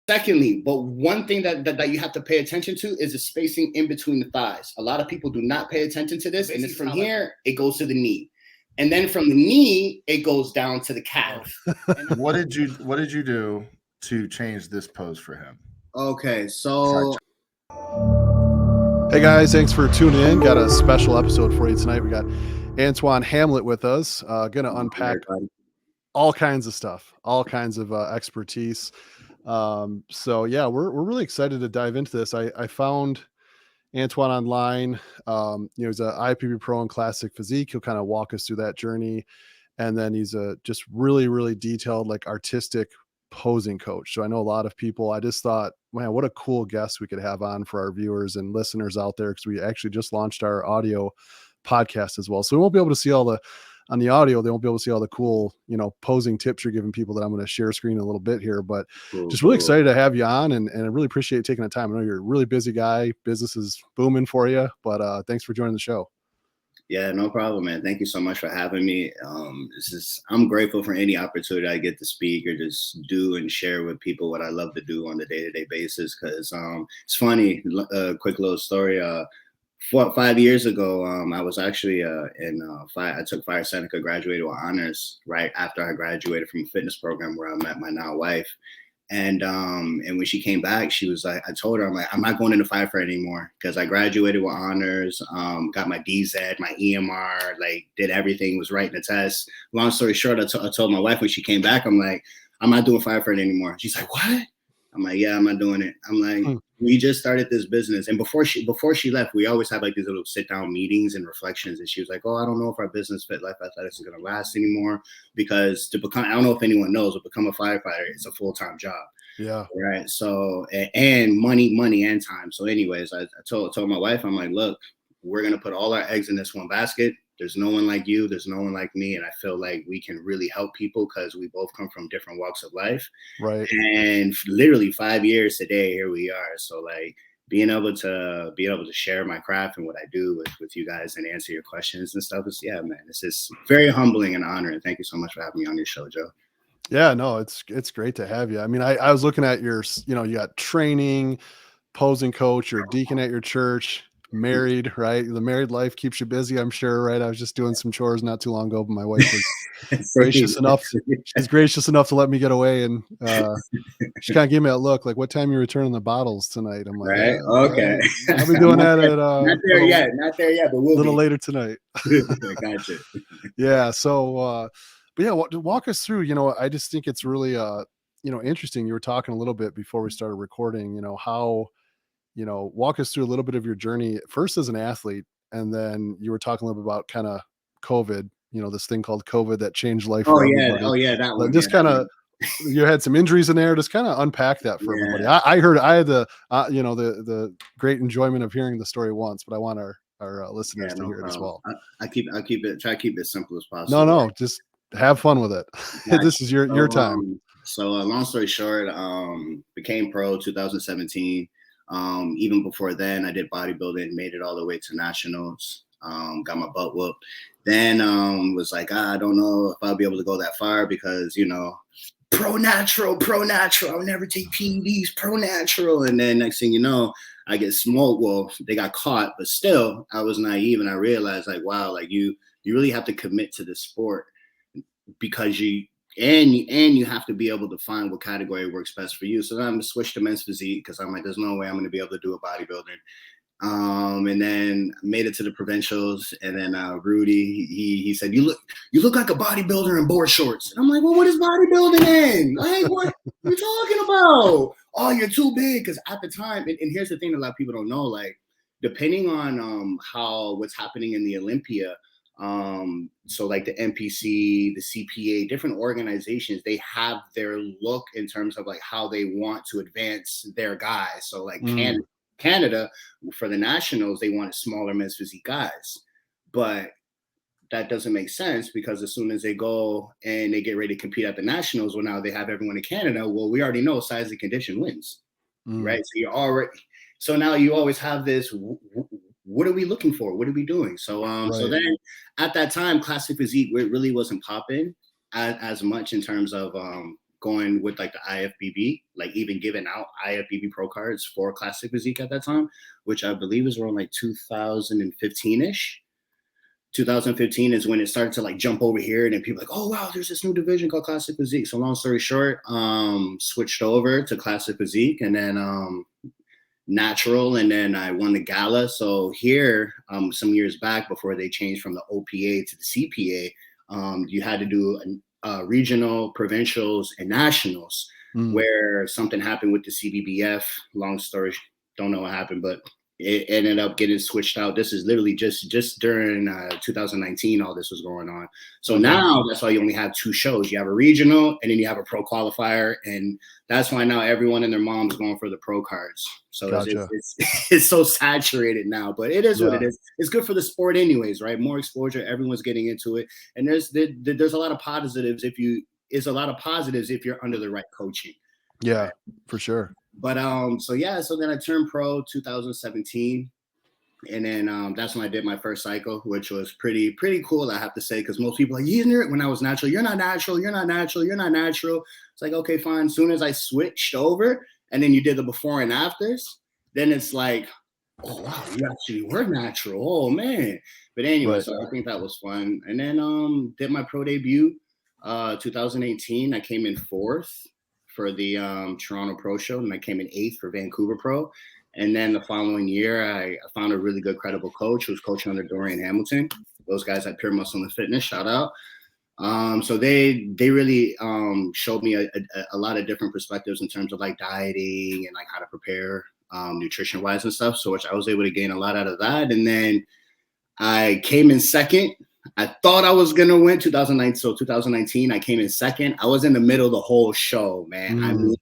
Secondly, but one thing that you have to pay attention to is the spacing in between the thighs. A lot of people do not pay attention to this, and it's from here, it goes to the knee. And then from the knee, it goes down to the calf. What did you do to change this pose for him? Okay, so hey guys, thanks for tuning in. Got a special episode for you tonight. We got Antwane Hamlett with us. Gonna unpack all kinds of stuff, all kinds of expertise. So yeah, we're really excited to dive into this. I found Antwane online. He's a IFBB Pro and Classic Physique. He'll kind of walk us through that journey. And then he's a just really, really detailed, like artistic posing coach. So I know a lot of people, I just thought, man, what a cool guest we could have on for our viewers and listeners out there. Cause we actually just launched our audio podcast as well. So we won't be able to see on the audio, they won't be able to see all the cool, posing tips you're giving people that I'm going to share screen a little bit here, but just really excited to have you on and I really appreciate you taking the time. I know you're a really busy guy. Business is booming for you, but thanks for joining the show. Yeah, no problem, man. Thank you so much for having me. I'm grateful for any opportunity I get to speak or just do and share with people what I love to do on a day-to-day basis. Cause it's funny, quick little story. 5 years ago, I was actually I took Fire Seneca, graduated with honors right after I graduated from a fitness program where I met my now wife. And when she came back, she was like, I told her, I'm like, I'm not going into firefighting anymore because I graduated with honors, got my DZ, my EMR, like did everything, was writing the test. Long story short, I told my wife when she came back, I'm like, I'm not doing firefighting anymore. She's like, what? I'm like, yeah, I'm not doing it. I'm like, we just started this business. And before she left, we always have like these little sit down meetings and reflections. And she was like, oh, I don't know if our business Fit Life Athletics is going to last anymore because I don't know if anyone knows, but become a firefighter, it's a full-time job. Yeah. Right. So, and money and time. So anyways, I told my wife, I'm like, look, we're going to put all our eggs in this one basket. There's no one like you. There's no one like me. And I feel like we can really help people because we both come from different walks of life. Right. And literally 5 years today, here we are. So like being able to share my craft and what I do with you guys and answer your questions and stuff is, yeah, man, it's just very humbling and honor. And thank you so much for having me on your show, Joe. Yeah, no, it's great to have you. I mean, I was looking at your, you got training, posing coach, you're a deacon at your church, married, right? The married life keeps you busy, I'm sure, right? I was just doing some chores not too long ago, but my wife was gracious enough. She's gracious enough to let me get away. And she kind of gave me a look like, what time you returning the bottles tonight? I'm like, right. Okay. I'll be doing that at not there yet, but we'll a little later tonight. Gotcha. Yeah. So, but yeah, walk us through, I just think it's really, interesting. You were talking a little bit before we started recording, how, walk us through a little bit of your journey first as an athlete. And then you were talking a little bit about kind of COVID, this thing called COVID that changed life. Oh yeah. That one. Just kind of, you had some injuries in there. Just kind of unpack that for everybody. I had the, the great enjoyment of hearing the story once, but I want our listeners to hear it as well. Try to keep it as simple as possible. No, just have fun with it. This is your time. So long story short, became pro 2017. Even before then, I did bodybuilding, made it all the way to nationals, got my butt whooped. Then was like, I don't know if I'll be able to go that far because, pro natural, I'll never take PEDs, pro natural. And then next thing you know, I get smoked. Well, they got caught, but still I was naive. And I realized like, wow, like you really have to commit to this sport because you have to be able to find what category works best for you. So then I'm switched to men's physique because I'm like, there's no way I'm going to be able to do a bodybuilding. And then made it to the provincials. And then Rudy, he said, you look like a bodybuilder in board shorts. And I'm like, well, what is bodybuilding in? Like, what are you talking about? Oh, you're too big. Because at the time, and here's the thing that a lot of people don't know, like, depending on what's happening in the Olympia, so like the NPC, the CPA, different organizations, they have their look in terms of like how they want to advance their guys. So like Canada, for the nationals, they wanted smaller men's physique guys, but that doesn't make sense because as soon as they go and they get ready to compete at the nationals, well, now they have everyone in Canada. Well, we already know size and condition wins, right? So now you always have this. What are we looking for? What are we doing? So, So then at that time, classic physique really wasn't popping as much in terms of going with like the IFBB, like even giving out IFBB Pro cards for Classic Physique at that time, which I believe is around like 2015-ish. 2015 is when it started to like jump over here, and then people like, oh wow, there's this new division called Classic Physique. So long story short, switched over to Classic Physique, and then natural, and then I won the gala. So here, some years back, before they changed from the OPA to the CPA, you had to do regional, provincials, and nationals, where something happened with the CBBF. Long story, don't know what happened, but it ended up getting switched out. This is literally just during 2019, all this was going on. So now that's why you only have 2 shows. You have a regional, and then you have a pro qualifier, and that's why now everyone and their mom is going for the pro cards. So it's so saturated now, but it is what it is. It's good for the sport anyways, right? More exposure, everyone's getting into it, and there's a lot of positives if you're under the right coaching. Yeah, right? For sure. But so then I turned pro 2017, and then that's when I did my first cycle, which was pretty cool, I have to say, because most people are like, when I was natural, you're not natural. It's like, okay, fine. As soon as I switched over, and then you did the before and afters, then it's like, oh wow, you actually were natural. Oh man. But anyway, so I think that was fun. And then did my pro debut 2018. I came in 4th for the Toronto Pro Show, and I came in 8th for Vancouver Pro. And then the following year, I found a really good, credible coach who was coaching under Dorian Hamilton. Those guys at Pure Muscle and Fitness, shout out. So they really showed me a lot of different perspectives in terms of like dieting and like how to prepare nutrition wise and stuff. So which I was able to gain a lot out of that. And then I came in 2nd. I thought I was gonna win 2019. So 2019, I came in 2nd. I was in the middle of the whole show, man. I mean,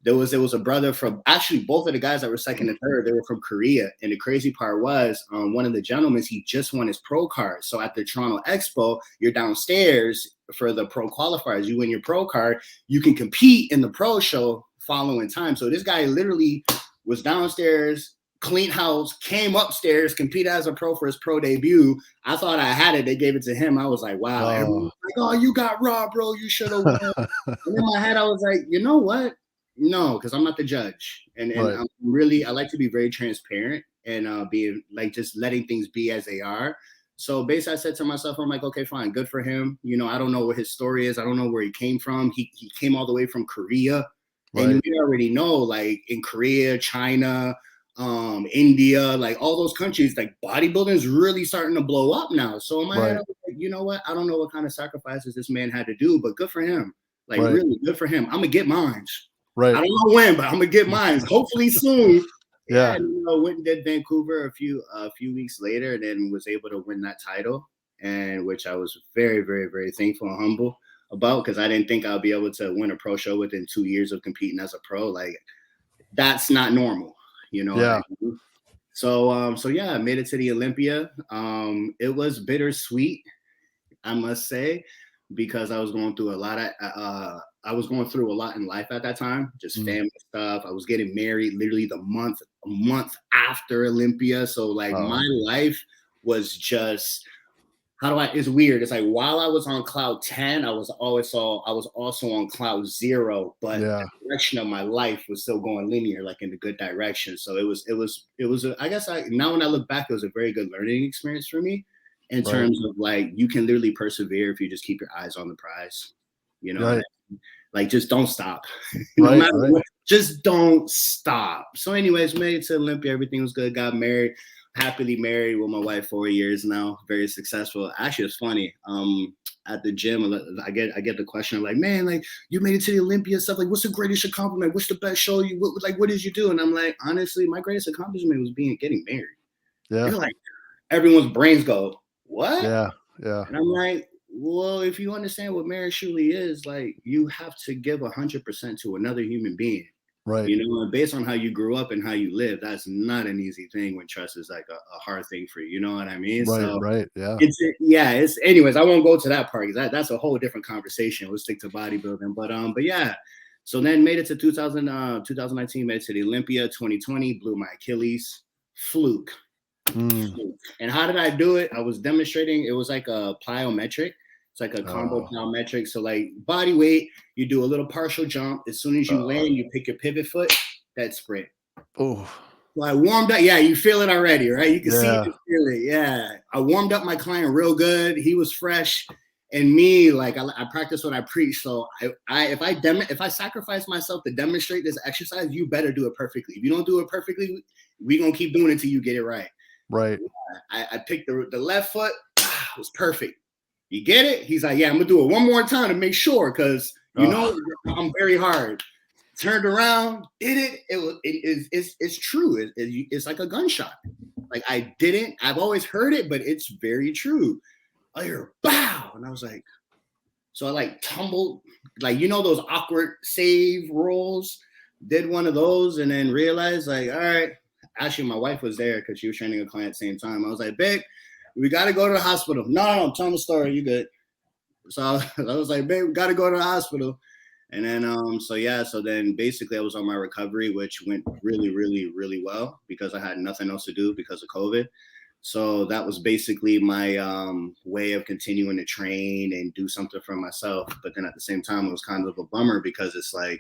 there was a brother from, actually both of the guys that were 2nd and 3rd, they were from Korea. And the crazy part was one of the gentlemen, he just won his pro card. So at the Toronto Expo, you're downstairs for the pro qualifiers. You win your pro card, you can compete in the pro show following time. So this guy literally was downstairs, clean house, came upstairs, competed as a pro for his pro debut. I thought I had it. They gave it to him. I was like, wow. Everyone was like, oh, you got robbed, bro. You should have won. And in my head, I was like, you know what? No, because I'm not the judge. And I'm really, I like to be very transparent and being like just letting things be as they are. So basically I said to myself, I'm like, okay, fine, good for him. You know, I don't know what his story is. I don't know where he came from. He came all the way from Korea. And we already know, like in Korea, China, India, like all those countries, like bodybuilding is really starting to blow up now. So in my head, I was like, you know what? I don't know what kind of sacrifices this man had to do, but good for him. Like really good for him. I'm gonna get mine. I don't know when, but I'm gonna get mine. Hopefully soon. And, you know, went and did Vancouver a few weeks later, and then was able to win that title, and which I was very, very, very thankful and humble about, because I didn't think I'd be able to win a pro show within 2 years of competing as a pro. Like that's not normal, you know. Yeah. So I made it to the Olympia. It was bittersweet, I must say, because I was going through a lot in life at that time, just family stuff. I was getting married literally a month after Olympia. So like my life was just, it's weird. It's like while I was on cloud 10, I was also on cloud 0, but the direction of my life was still going linear, like in the good direction. So it was now when I look back, it was a very good learning experience for me in terms of like, you can literally persevere if you just keep your eyes on the prize, you know, like just don't stop. No matter what, just don't stop. So anyways, made it to Olympia. Everything was good. Got married. Happily married with my wife 4 years now. Very successful. Actually, it's funny. At the gym, I get the question like, man, like you made it to the Olympia stuff. Like, what's the greatest accomplishment? What's the best show you? What did you do? And I'm like, honestly, my greatest accomplishment was getting married. Yeah. You're like, everyone's brains go, what? Yeah. And I'm like, well, if you understand what marriage truly is, like you have to give 100% to another human being. Right. You know, and based on how you grew up and how you live, that's not an easy thing when trust is like a hard thing for you. You know what I mean? Yeah. It's anyways, I won't go to that part because that's a whole different conversation. We'll stick to bodybuilding. But yeah. So then made it to 2019, made it to the Olympia. 2020, blew my Achilles. Fluke. And how did I do it? I was demonstrating. It was like a plyometric. It's like a combo plyometric. So like body weight, you do a little partial jump. As soon as you land, you pick your pivot foot, that sprint. Oh. So I warmed up. Yeah, you feel it already, right? You can see it, feel it. Yeah. I warmed up my client real good. He was fresh. And me, like I practice what I preach. So if I sacrifice myself to demonstrate this exercise, you better do it perfectly. If you don't do it perfectly, we're gonna keep doing it until you get it right. Right. I picked the left foot. It was perfect. You get it? He's like, yeah, I'm gonna do it one more time to make sure, because I'm very hard. Turned around, did it. It's true. It's like a gunshot. Like I've always heard it, but it's very true. I hear bow, and I was like, so I like tumbled, like those awkward save rolls. Did one of those, and then realized like, all right. Actually, my wife was there because she was training a client at the same time. I was like, babe, we got to go to the hospital. No, I'm telling the story. You good? So I was like, babe, we got to go to the hospital. And then, so then basically I was on my recovery, which went really, really, really well because I had nothing else to do because of COVID. So that was basically my way of continuing to train and do something for myself. But then at the same time, it was kind of a bummer because it's like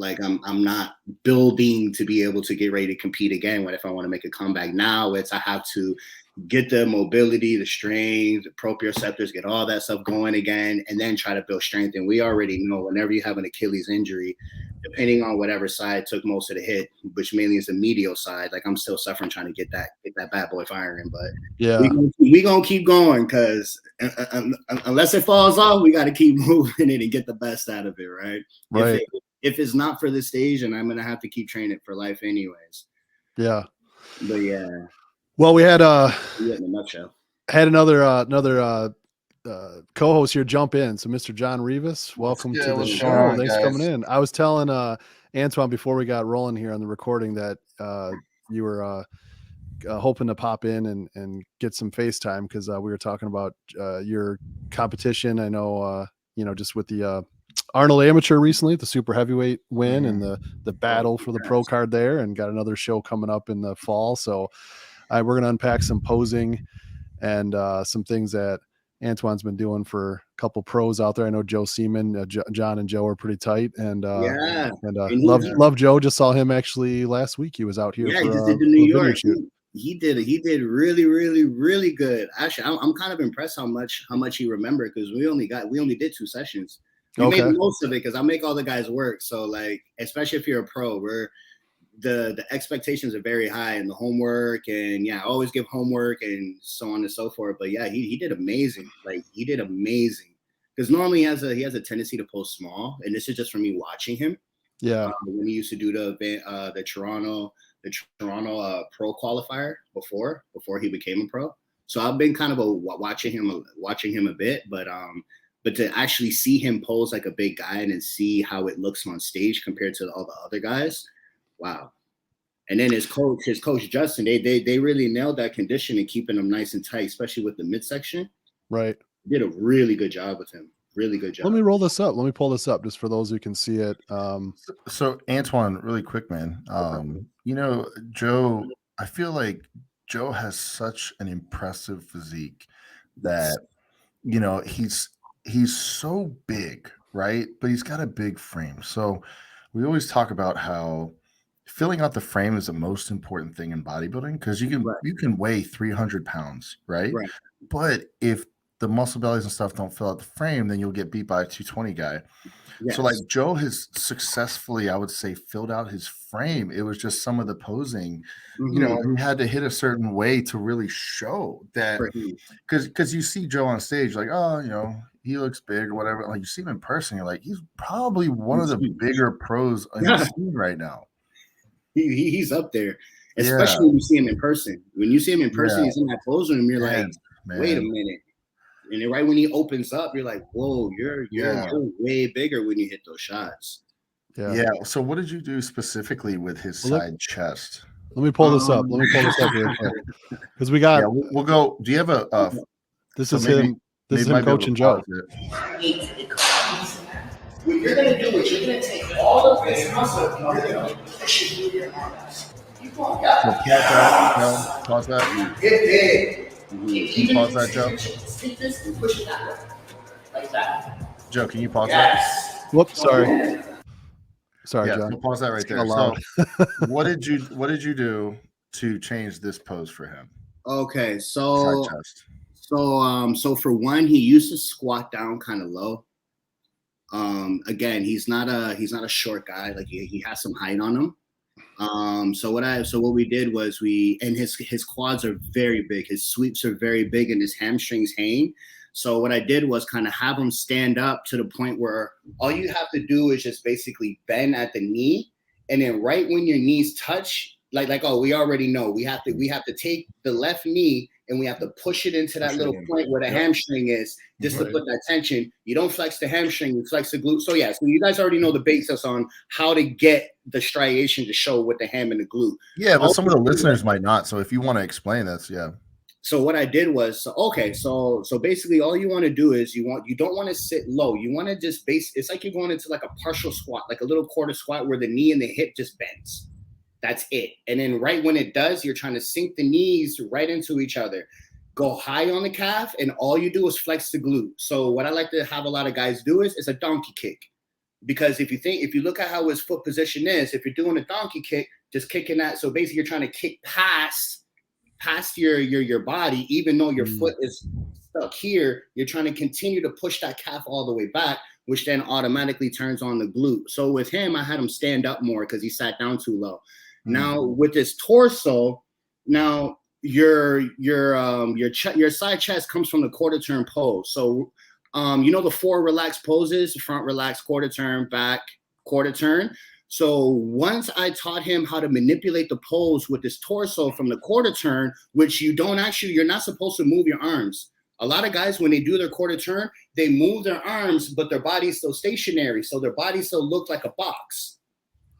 I'm not building to be able to get ready to compete again. What if I want to make a comeback now? I have to get the mobility, the strength, the proprioceptors, get all that stuff going again, and then try to build strength. And we already know whenever you have an Achilles injury, depending on whatever side took most of the hit, which mainly is the medial side, like I'm still suffering trying to get that bad boy firing. But yeah, we gonna keep going because unless it falls off, we got to keep moving it and get the best out of it, right? Right. If it's not for this stage, and I'm gonna have to keep training for life anyways. Yeah. But yeah. Well, we had in a nutshell. Had another co-host here jump in. So Mr. John Rivas, welcome to the show. Thanks for coming in. I was telling Antwane before we got rolling here on the recording that you were hoping to pop in and get some FaceTime because we were talking about your competition. I know just with the Arnold Amateur recently, the super heavyweight win and the battle for the pro card there, and got another show coming up in the fall. So we're going to unpack some posing and some things that Antwane's been doing for a couple pros out there. I know Joe Seeman, John and Joe are pretty tight, and love Joe. Just saw him actually last week. He was out here. Yeah, for, he just did the New York. He did really, really, really good. Actually, I'm kind of impressed how much he remembered because we only did 2 sessions. We made the most of it because I make all the guys work. So like, especially if you're a pro, the expectations are very high and the homework, and I always give homework and so on and so forth. But yeah, he did amazing. Like he did amazing because normally he has a tendency to post small, and this is just from me watching him. Yeah, when he used to do the Toronto pro qualifier before he became a pro. So I've been kind of watching him a bit, but to actually see him pose like a big guy and then see how it looks on stage compared to all the other guys. Wow. And then his coach Justin, they really nailed that condition and keeping him nice and tight, especially with the midsection. Right. Did a really good job with him. Really good job. Let me roll this up. Let me pull this up just for those who can see it. So Antwane, really quick, man. Joe, I feel like Joe has such an impressive physique that, he's so big, right? But he's got a big frame. So we always talk about how filling out the frame is the most important thing in bodybuilding because you can weigh 300 pounds, right? But if the muscle bellies and stuff don't fill out the frame, then you'll get beat by a 220 guy. Yes. So like Joe has successfully, I would say, filled out his frame. It was just some of the posing, he had to hit a certain way to really show that because you see Joe on stage like, he looks big or whatever. Like you see him in person, you're like, he's probably one of the bigger pros in the scene right now. He's up there, especially when you see him in person. When you see him in person, he's in that pose room, you're like, wait a minute. And then right when he opens up, you're like, whoa, you're way bigger when you hit those shots. Yeah. So what did you do specifically with his side chest? Let me pull this up. Real quick. Because we got we'll go. Do you have a this is him coaching Joe. What you're gonna do is you're gonna take all of this muscle and you're gonna push it through your arms. Pause that. Get big. Can you pause that, Joe? Stick this and push it that way. Like that. Joe, can you pause that? Whoops, sorry. Sorry, yeah, John. So pause that right there. So what did you do to change this pose for him? Okay, so side chest. So for one, he used to squat down kind of low. Again, he's not a short guy. Like he has some height on him. So what we did was his quads are very big. His sweeps are very big and his hamstrings hang. So what I did was kind of have him stand up to the point where all you have to do is just basically bend at the knee. And then right when your knees touch, we already know we have to take the left knee and we have to push it into that little point where the hamstring is, just to put that tension. You don't flex the hamstring, you flex the glute. So yeah, so you guys already know the basics on how to get the striation to show with the ham and the glute. Yeah, but some of the listeners might not. So if you want to explain this, yeah. So what I did was, so basically all you want to do is you don't want to sit low. You want to just it's like you're going into like a partial squat, like a little quarter squat where the knee and the hip just bends. That's it. And then right when it does, you're trying to sink the knees right into each other. Go high on the calf, and all you do is flex the glute. So what I like to have a lot of guys do is a donkey kick. Because if you look at how his foot position is, if you're doing a donkey kick, just kicking that. So basically you're trying to kick past your body, even though your foot is stuck here, you're trying to continue to push that calf all the way back, which then automatically turns on the glute. So with him, I had him stand up more because he sat down too low. Now with this torso, now your side chest comes from the quarter turn pose. So the 4 relaxed poses: front relaxed, quarter turn, back quarter turn. So once I taught him how to manipulate the pose with this torso from the quarter turn, which you're not supposed to move your arms. A lot of guys, when they do their quarter turn, they move their arms, but their body's still stationary. So their body still looks like a box.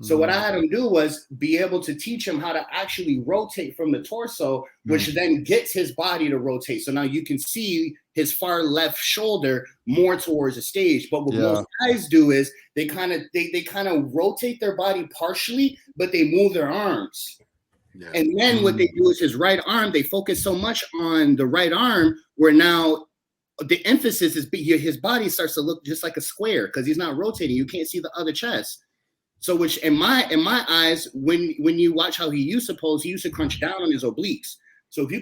So what I had him do was be able to teach him how to actually rotate from the torso, which then gets his body to rotate. So now you can see his far left shoulder more towards the stage. But what most guys do is they kind of rotate their body partially, but they move their arms. Yeah. And then what they do is his right arm, they focus so much on the right arm where now the emphasis is his body starts to look just like a square because he's not rotating. You can't see the other chest. So which in my eyes, when you watch how he used to pose, he used to crunch down on his obliques. So if you're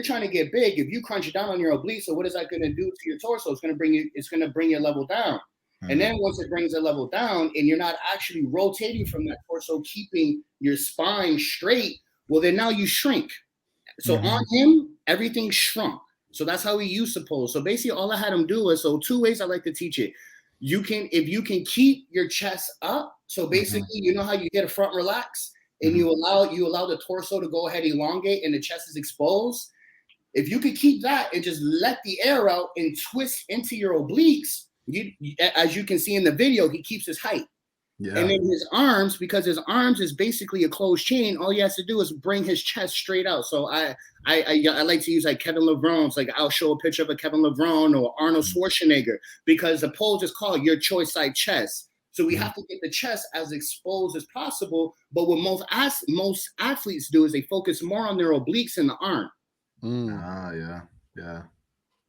trying to get big, if you crunch down on your obliques, so what is that going to do to your torso? It's going to bring your level down. And then once it brings the level down and you're not actually rotating from that torso, keeping your spine straight, well, then now you shrink. So on him, everything shrunk. So that's how he used to pose. So basically all I had him do is, so 2 ways I like to teach it. If you can keep your chest up, so basically, you know how you get a front relax and you allow the torso to go ahead, elongate, and the chest is exposed. If you could keep that and just let the air out and twist into your obliques, as you can see in the video, he keeps his height. Yeah. And then his arms, because his arms is basically a closed chain, all he has to do is bring his chest straight out. So I like to use like Kevin LeBron's, like I'll show a picture of a Kevin LeBron or Arnold Schwarzenegger, because the pose is called your choice side chest. So we have to get the chest as exposed as possible. But what most athletes do is they focus more on their obliques and the arm. Yeah.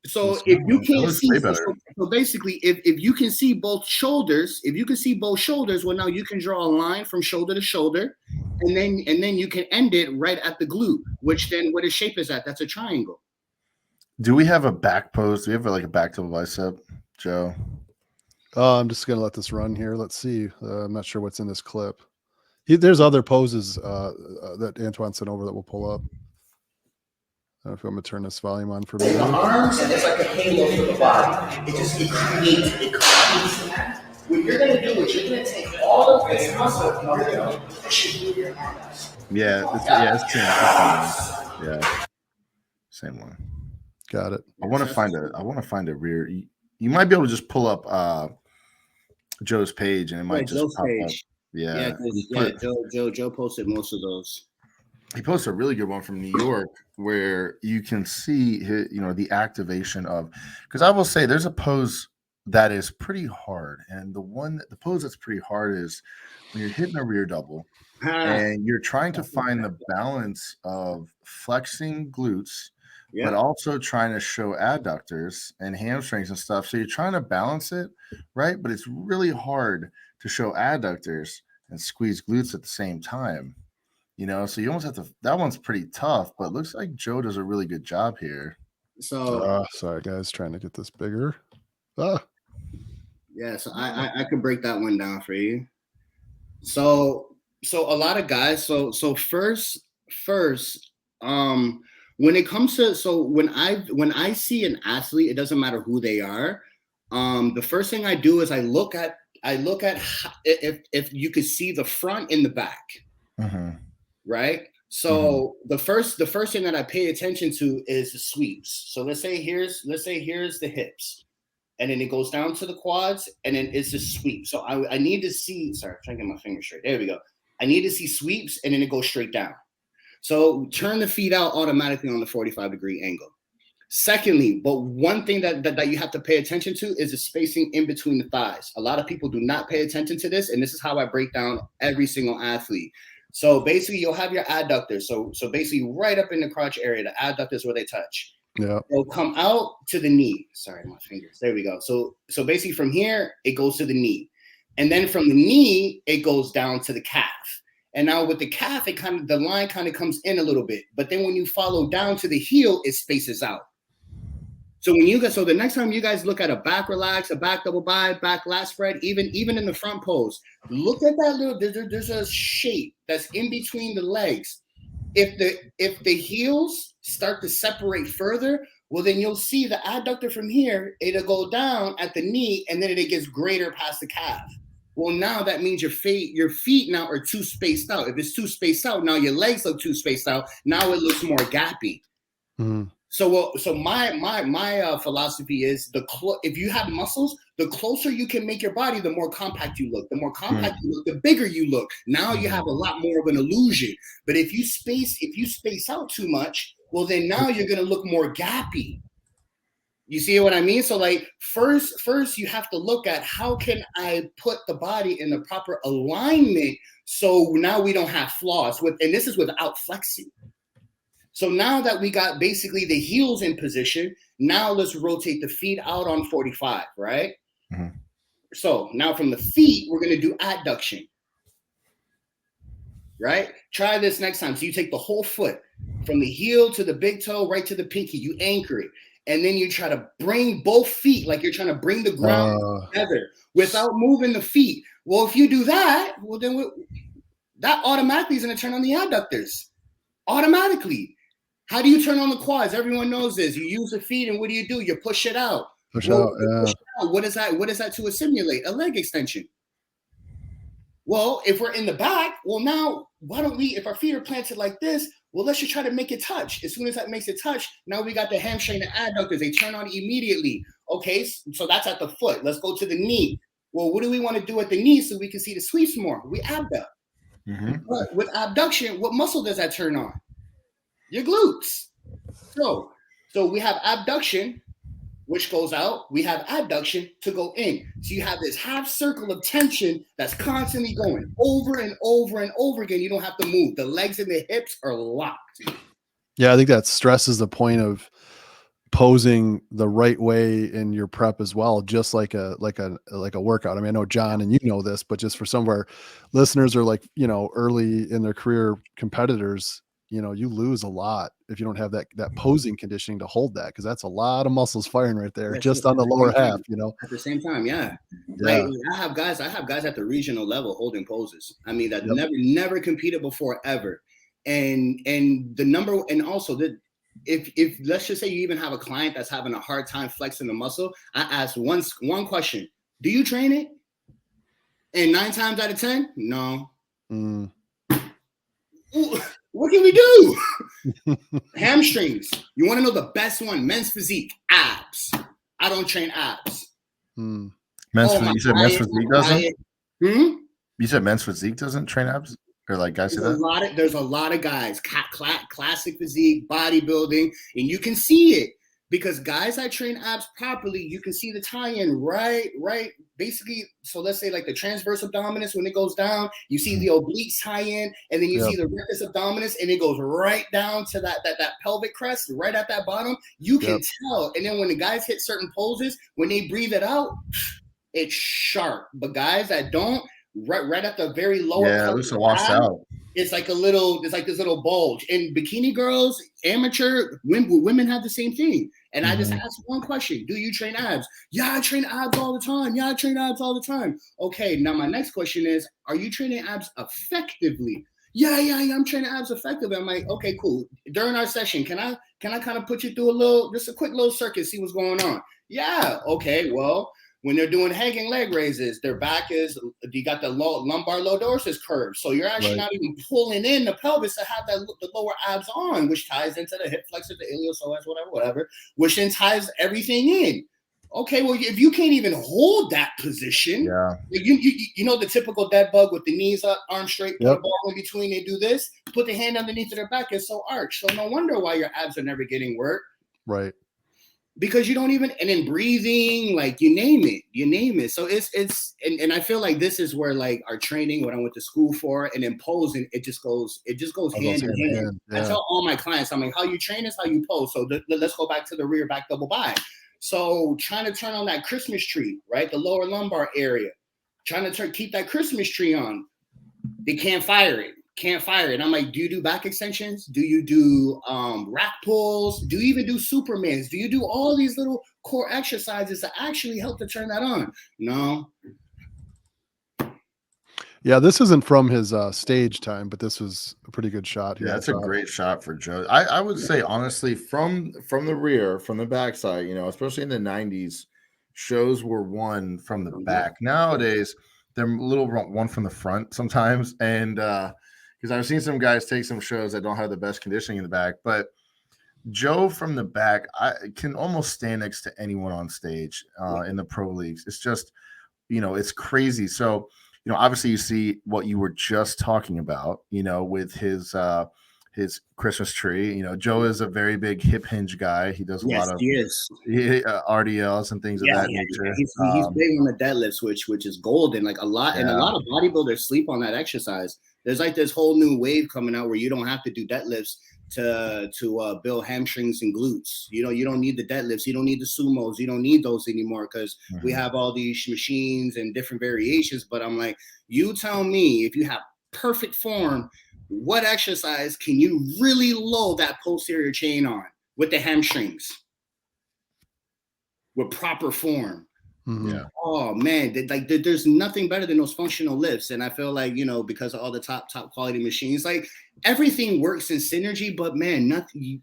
So if you can't see, so basically, if you can see both shoulders, well, now you can draw a line from shoulder to shoulder, and then you can end it right at the glute, which then what his shape is at, that's a triangle. Do we have a back pose? Do we have like a back to the bicep, Joe? I'm just gonna let this run here. Let's see. I'm not sure what's in this clip. There's other poses that Antwane sent over that we'll pull up. I don't know if I'm going to turn this volume on for me. The arms, and it's like a halo for the body. It creates that. What you're going to do is you're going to take all of this muscle and you're going to push it through your arms. Yeah. Same one. Got it. I want to find a rear. You might be able to just pull up Joe's page, and it might just pop up. Yeah. Joe posted most of those. He posted a really good one from New York where you can see, the activation of, because I will say there's a pose that is pretty hard. And the pose that's pretty hard is when you're hitting a rear double and you're trying to find the balance of flexing glutes, but also trying to show adductors and hamstrings and stuff. So you're trying to balance it, right? But it's really hard to show adductors and squeeze glutes at the same time. You know, so you almost have to, that one's pretty tough, but it looks like Joe does a really good job here. So sorry guys, trying to get this bigger. Yeah, so I could break that one down for you. So a lot of guys, so first, when it comes to, so when I see an athlete, it doesn't matter who they are. The first thing I do is I look at how, if you could see the front and the back, right? So the first thing that I pay attention to is the sweeps. So let's say here's the hips, and then it goes down to the quads, and then it's a sweep. So I need to see. Sorry, I'm trying to get my finger straight. There we go. I need to see sweeps, and then it goes straight down. So turn the feet out automatically on the 45-degree angle. Secondly, but one thing that you have to pay attention to is the spacing in between the thighs. A lot of people do not pay attention to this, and this is how I break down every single athlete. So basically, you'll have your adductors. So basically, right up in the crotch area, the adductors where they touch. Yeah. They'll come out to the knee. Sorry, my fingers. There we go. So basically, from here it goes to the knee, and then from the knee it goes down to the calf. And now with the calf, the line kind of comes in a little bit, but then when you follow down to the heel, it spaces out. So the next time you guys look at a back relax, a back double bind, back lat spread, even in the front pose, look at that little. There's a shape that's in between the legs. If the heels start to separate further, well, then you'll see the adductor from here. It'll go down at the knee, and then it gets greater past the calf. Well, now that means your feet now are too spaced out. If it's too spaced out, now your legs look too spaced out. Now it looks more gappy. So my philosophy is if you have muscles, the closer you can make your body, the more compact you look. The more compact you look, the bigger you look. Now you have a lot more of an illusion. But if you space out too much, well, then now you're gonna look more gappy. You see what I mean? So like first you have to look at how can I put the body in the proper alignment so now we don't have flaws and this is without flexing. So now that we got basically the heels in position, now let's rotate the feet out on 45, right? So now from the feet, we're going to do adduction, right? Try this next time. So you take the whole foot from the heel to the big toe, right to the pinky, you anchor it. And then you try to bring both feet, like you're trying to bring the ground together without moving the feet. Well, if you do that, well, then that automatically is going to turn on the adductors. Automatically. How do you turn on the quads? Everyone knows this. You use the feet, and what do? You push it out. Push it out. What is that? What is that to simulate? A leg extension. Well, if we're in the back, well, now why don't we? If our feet are planted like this, well, let's just try to make it touch. As soon as that makes it touch, now we got the hamstring and adductors. They turn on immediately. Okay, so that's at the foot. Let's go to the knee. Well, what do we want to do at the knee so we can see the sweeps more? We abduct. But with abduction, what muscle does that turn on? Your glutes. So we have abduction, which goes out. We have adduction to go in. So you have this half circle of tension that's constantly going over and over and over again. You don't have to move. The legs and the hips are locked. Yeah, I think that stresses the point of posing the right way in your prep as well, just like a workout. I mean, I know John and you know this, but just for some of our listeners or like, early in their career competitors, you lose a lot if you don't have that posing conditioning to hold that, because that's a lot of muscles firing right there, just on the lower half. At the same time, yeah. Like I have guys at the regional level holding poses. I mean, that never competed before ever, and the number, and also if let's just say you even have a client that's having a hard time flexing the muscle, I ask one question: do you train it? And 9 times out of 10, no. What can we do? Hamstrings. You want to know the best one? Men's physique. Abs. I don't train abs. You said men's physique doesn't? You said men's physique doesn't train abs? Or like guys say that? There's a lot of guys. Classic physique, bodybuilding, and you can see it. Because guys that train abs properly, you can see the tie-in right. Basically, so let's say like the transverse abdominis, when it goes down, you see the obliques tie-in, and then you see the rectus abdominis, and it goes right down to that pelvic crest, right at that bottom. You can tell. And then when the guys hit certain poses, when they breathe it out, it's sharp. But guys that don't, right at the very lower part, it looks washed out. It's like this little bulge. And bikini girls, amateur women have the same thing. And I just asked one question: do you train abs? Yeah, I train abs all the time. Okay, now my next question is: are you training abs effectively? Yeah, I'm training abs effectively. I'm like, okay, cool. During our session, can I kind of put you through just a quick little circuit, see what's going on? Yeah, okay, well. When they're doing hanging leg raises, their back you got the lumbar lordosis curve. So you're actually not even pulling in the pelvis to have the lower abs on, which ties into the hip flexor, the iliopsoas, whatever, which then ties everything in. Okay, well, if you can't even hold that position, you know the typical dead bug with the knees up, arms straight, put a ball in between, they do this, put the hand underneath their back, it's so arched. So no wonder why your abs are never getting work. Right. Because you don't even, and then breathing, like you name it. So it's I feel like this is where like our training, what I went to school for, and then posing, it just goes hand in hand. I tell all my clients, I'm like, how you train is how you pose. So let's go back to the rear back double bi. So trying to turn on that Christmas tree, right? The lower lumbar area, trying to keep that Christmas tree on. They can't fire it. I'm like, do you do back extensions? Do you do rack pulls? Do you even do Supermans? Do you do all these little core exercises that actually help to turn that on? No. Yeah, this isn't from his stage time, but this was a pretty good shot. Yeah, that's a great shot for Joe. I would say, honestly, from the rear, from the backside, especially in the 90s, shows were won from the back. Nowadays, they're a little one from the front sometimes. And because I've seen some guys take some shows that don't have the best conditioning in the back, but Joe from the back, I can almost stand next to anyone on stage in the pro leagues. It's just, it's crazy. So, obviously you see what you were just talking about, with his Christmas tree. Joe is a very big hip hinge guy. He does a lot of RDLs and things of that nature. He's big on the deadlifts, which is golden. Like a lot, and a lot of bodybuilders sleep on that exercise. There's like this whole new wave coming out where you don't have to do deadlifts to build hamstrings and glutes. You don't need the deadlifts. You don't need the sumos. You don't need those anymore because we have all these machines and different variations. But I'm like, you tell me, if you have perfect form, what exercise can you really load that posterior chain on with the hamstrings with proper form? Yeah. Oh man, there's nothing better than those functional lifts. And I feel like, because of all the top quality machines, like everything works in synergy, but man, nothing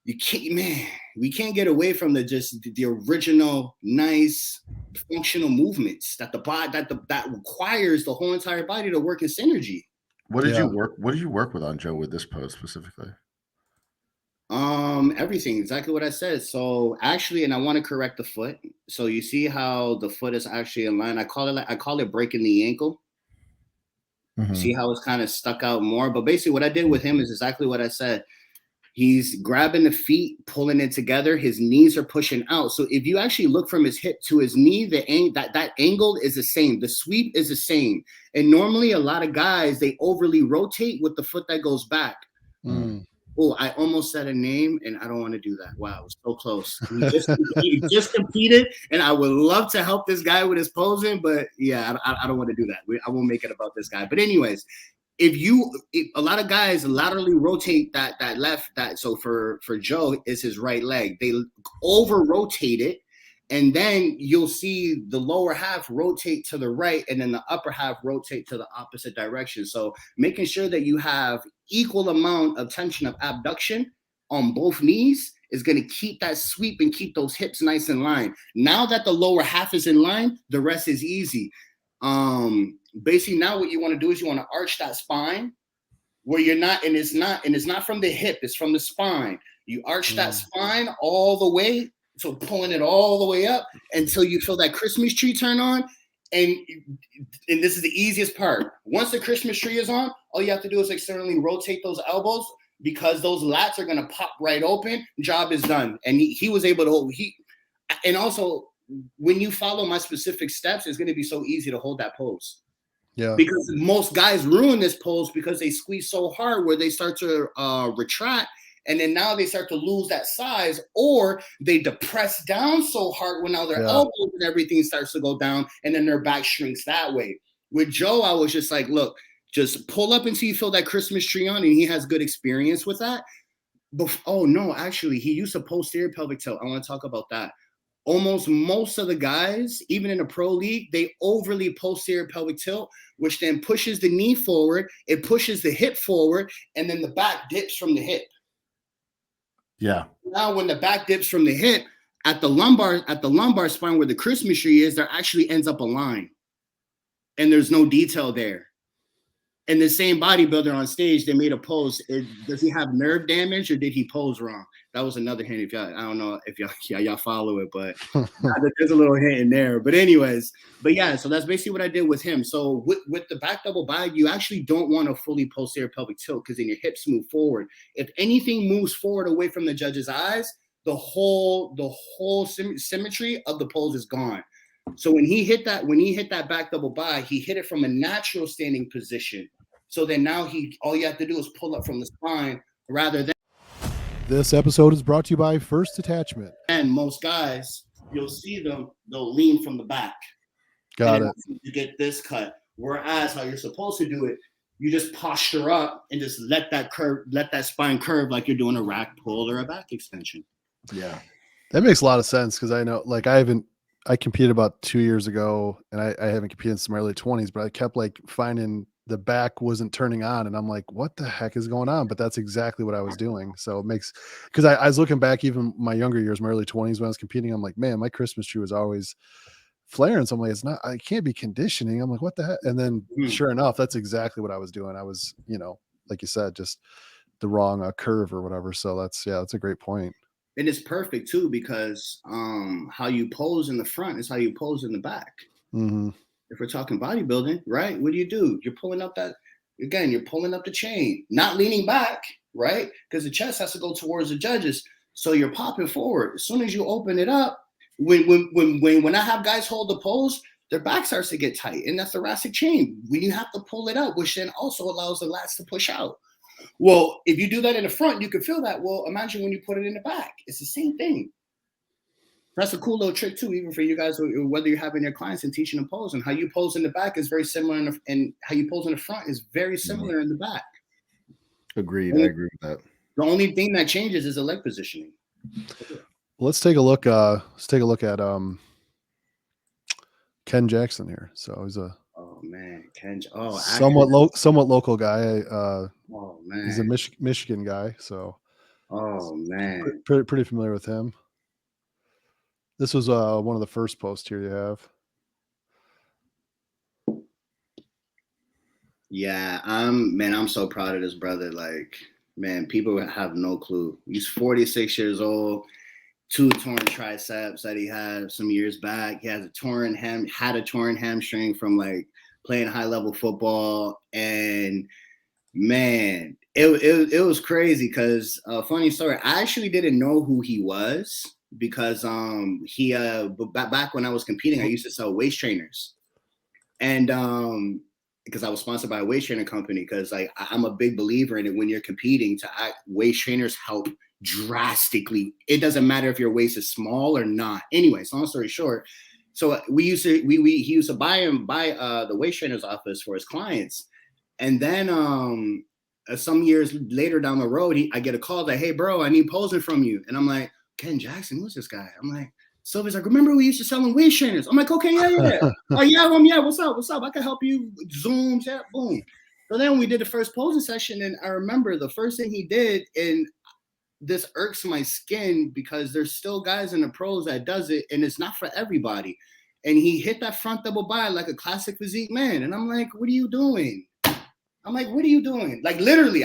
you can't, man, we can't get away from the original nice functional movements that that requires the whole entire body to work in synergy. What did you work with on Joe with this pose specifically? Everything, exactly what I said. So actually, and I want to correct the foot. So you see how the foot is actually in line. I call it breaking the ankle. See how it's kind of stuck out more. But basically what I did with him is exactly what I said. He's grabbing the feet, pulling it together. His knees are pushing out. So if you actually look from his hip to his knee, that angle is the same. The sweep is the same. And normally a lot of guys, they overly rotate with the foot that goes back. Oh, I almost said a name, and I don't want to do that. Wow, it was so close. He just competed, and I would love to help this guy with his posing, but yeah, I don't want to do that. I won't make it about this guy. But anyways, if a lot of guys laterally rotate that left, so for Joe is his right leg. They over rotate it, and then you'll see the lower half rotate to the right, and then the upper half rotate to the opposite direction. So making sure that you have equal amount of tension of abduction on both knees is going to keep that sweep and keep those hips nice in line. Now that the lower half is in line, the rest is easy. Basically now what you want to do is you want to arch that spine where you're not, and it's not from the hip, it's from the spine. You arch that spine all the way, so pulling it all the way up until you feel that Christmas tree turn on. And this is the easiest part. Once the Christmas tree is on, all you have to do is externally rotate those elbows. because those lats are gonna pop right open. Job is done, and he was able to and also when you follow my specific steps, it's gonna be so easy to hold that pose. Yeah, because most guys ruin this pose because they squeeze so hard where they start to retract, and then now they start to lose that size, or they depress down so hard when now their elbows and everything starts to go down, and then their back shrinks that way. With Joe, I was just like, look, just pull up until you feel that Christmas tree on, and he has good experience with that. But oh no, actually, he used a posterior pelvic tilt. I want to talk about that. Almost most of the guys, even in the pro league, they overly posterior pelvic tilt, which then pushes the knee forward, it pushes the hip forward, and then the back dips from the hip. Yeah. Now, when the back dips from the hip, at the lumbar spine where the Christmas tree is, there actually ends up a line, and there's no detail there. And the same bodybuilder on stage, they made a pose. Does he have nerve damage, or did he pose wrong? That was another hint. If y'all, I don't know if y'all follow it, but there's a little hint in there. But anyways, yeah. So that's basically what I did with him. So with the back double body, you actually don't want a fully posterior pelvic tilt because then your hips move forward. If anything moves forward away from the judge's eyes, the whole symmetry of the pose is gone. So when he hit that back double body, he hit it from a natural standing position. So then now all you have to do is pull up from the spine rather than. This episode is brought to you by First Detachment. And most guys, you'll see them, they'll lean from the back. Got it. You get this cut. Whereas how you're supposed to do it, you just posture up and just let that spine curve like you're doing a rack pull or a back extension. Yeah. That makes a lot of sense because I know, like, I competed about 2 years ago, and I haven't competed since my early 20s, but I kept like finding the back wasn't turning on, and I'm like, what the heck is going on? But that's exactly what I was doing. So it makes, because I was looking back, even my younger years, my early 20s when I was competing, I'm like, man, my Christmas tree was always flaring. So I'm like, I can't be conditioning. I'm like, what the heck? And then sure enough, that's exactly what I was doing. I was, like you said, just the wrong curve or whatever. So that's a great point. And it's perfect too, because how you pose in the front is how you pose in the back. Mm-hmm. If we're talking bodybuilding, right? What do? You're pulling up you're pulling up the chain, not leaning back, right? Because the chest has to go towards the judges. So you're popping forward. As soon as you open it up, when I have guys hold the pose, their back starts to get tight, and that's the thoracic chain. When you have to pull it up, which then also allows the lats to push out. Well, if you do that in the front, you can feel that. Well, imagine when you put it in the back. It's the same thing. That's a cool little trick too, even for you guys, whether you're having your clients and teaching them pose. And how you pose in the back is very similar, and how you pose in the front is very similar in the back. Agreed. I agree with that. The only thing that changes is the leg positioning. Let's take a look. Let's take a look at Ken Jackson here. So he's a Ken. Somewhat local guy. Oh man, he's a Michigan guy. So pretty familiar with him. This was one of the first posts here you have. Yeah, I'm so proud of this brother. Like, man, people have no clue. He's 46 years old, 2 torn triceps that he had some years back. He had a torn hamstring from like playing high level football. And man, it was crazy because funny story. I actually didn't know who he was. Because he back when I was competing, I used to sell waist trainers, and because I was sponsored by a waist trainer company, because like I'm a big believer in it. When you're competing, waist trainers help drastically. It doesn't matter if your waist is small or not. Anyways, long story short, so he used to buy the waist trainer's office for his clients, and then some years later down the road, I get a call that, hey bro, I need posing from you, and I'm like, Ken Jackson, who's this guy? I'm like, Sylvia's like, remember we used to sell waist trainers? I'm like, okay, yeah. Oh yeah, what's up? I can help you. Zooms, yeah, boom. So then we did the first posing session, and I remember the first thing he did, and this irks my skin because there's still guys in the pros that does it, and it's not for everybody. And he hit that front double body like a classic physique man, and I'm like, what are you doing? Like literally,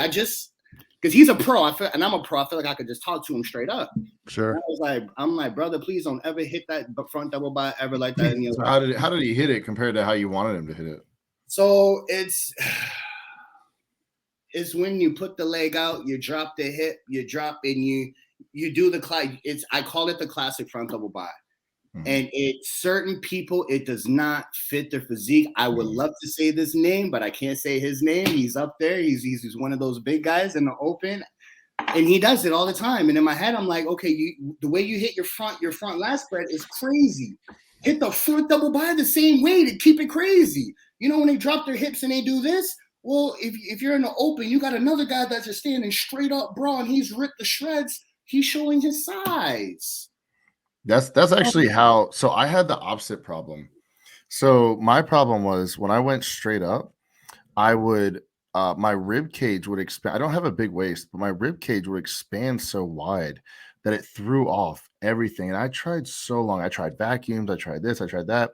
because he's a pro, and I'm a pro. I feel like I could just talk to him straight up. Sure. I'm like, brother, please don't ever hit that front double body ever like that. So how did he hit it compared to how you wanted him to hit it? So is when you put the leg out, you drop the hip, you drop, and you do the I call it the classic front double bi. And certain people, it does not fit their physique. I would love to say this name, but I can't say his name. He's up there. He's one of those big guys in the open, and he does it all the time. And in my head, I'm like, okay, the way you hit your front lat spread is crazy. Hit the front double bi the same way to keep it crazy. You know, when they drop their hips and they do this, well, if you're in the open, you got another guy that's just standing straight up, bro, and he's ripped the shreds. He's showing his size. That's actually how. So I had the opposite problem. So my problem was when I went straight up, I would my rib cage would expand. I don't have a big waist, but my rib cage would expand so wide that it threw off everything. And I tried so long. I tried vacuums. I tried this. I tried that.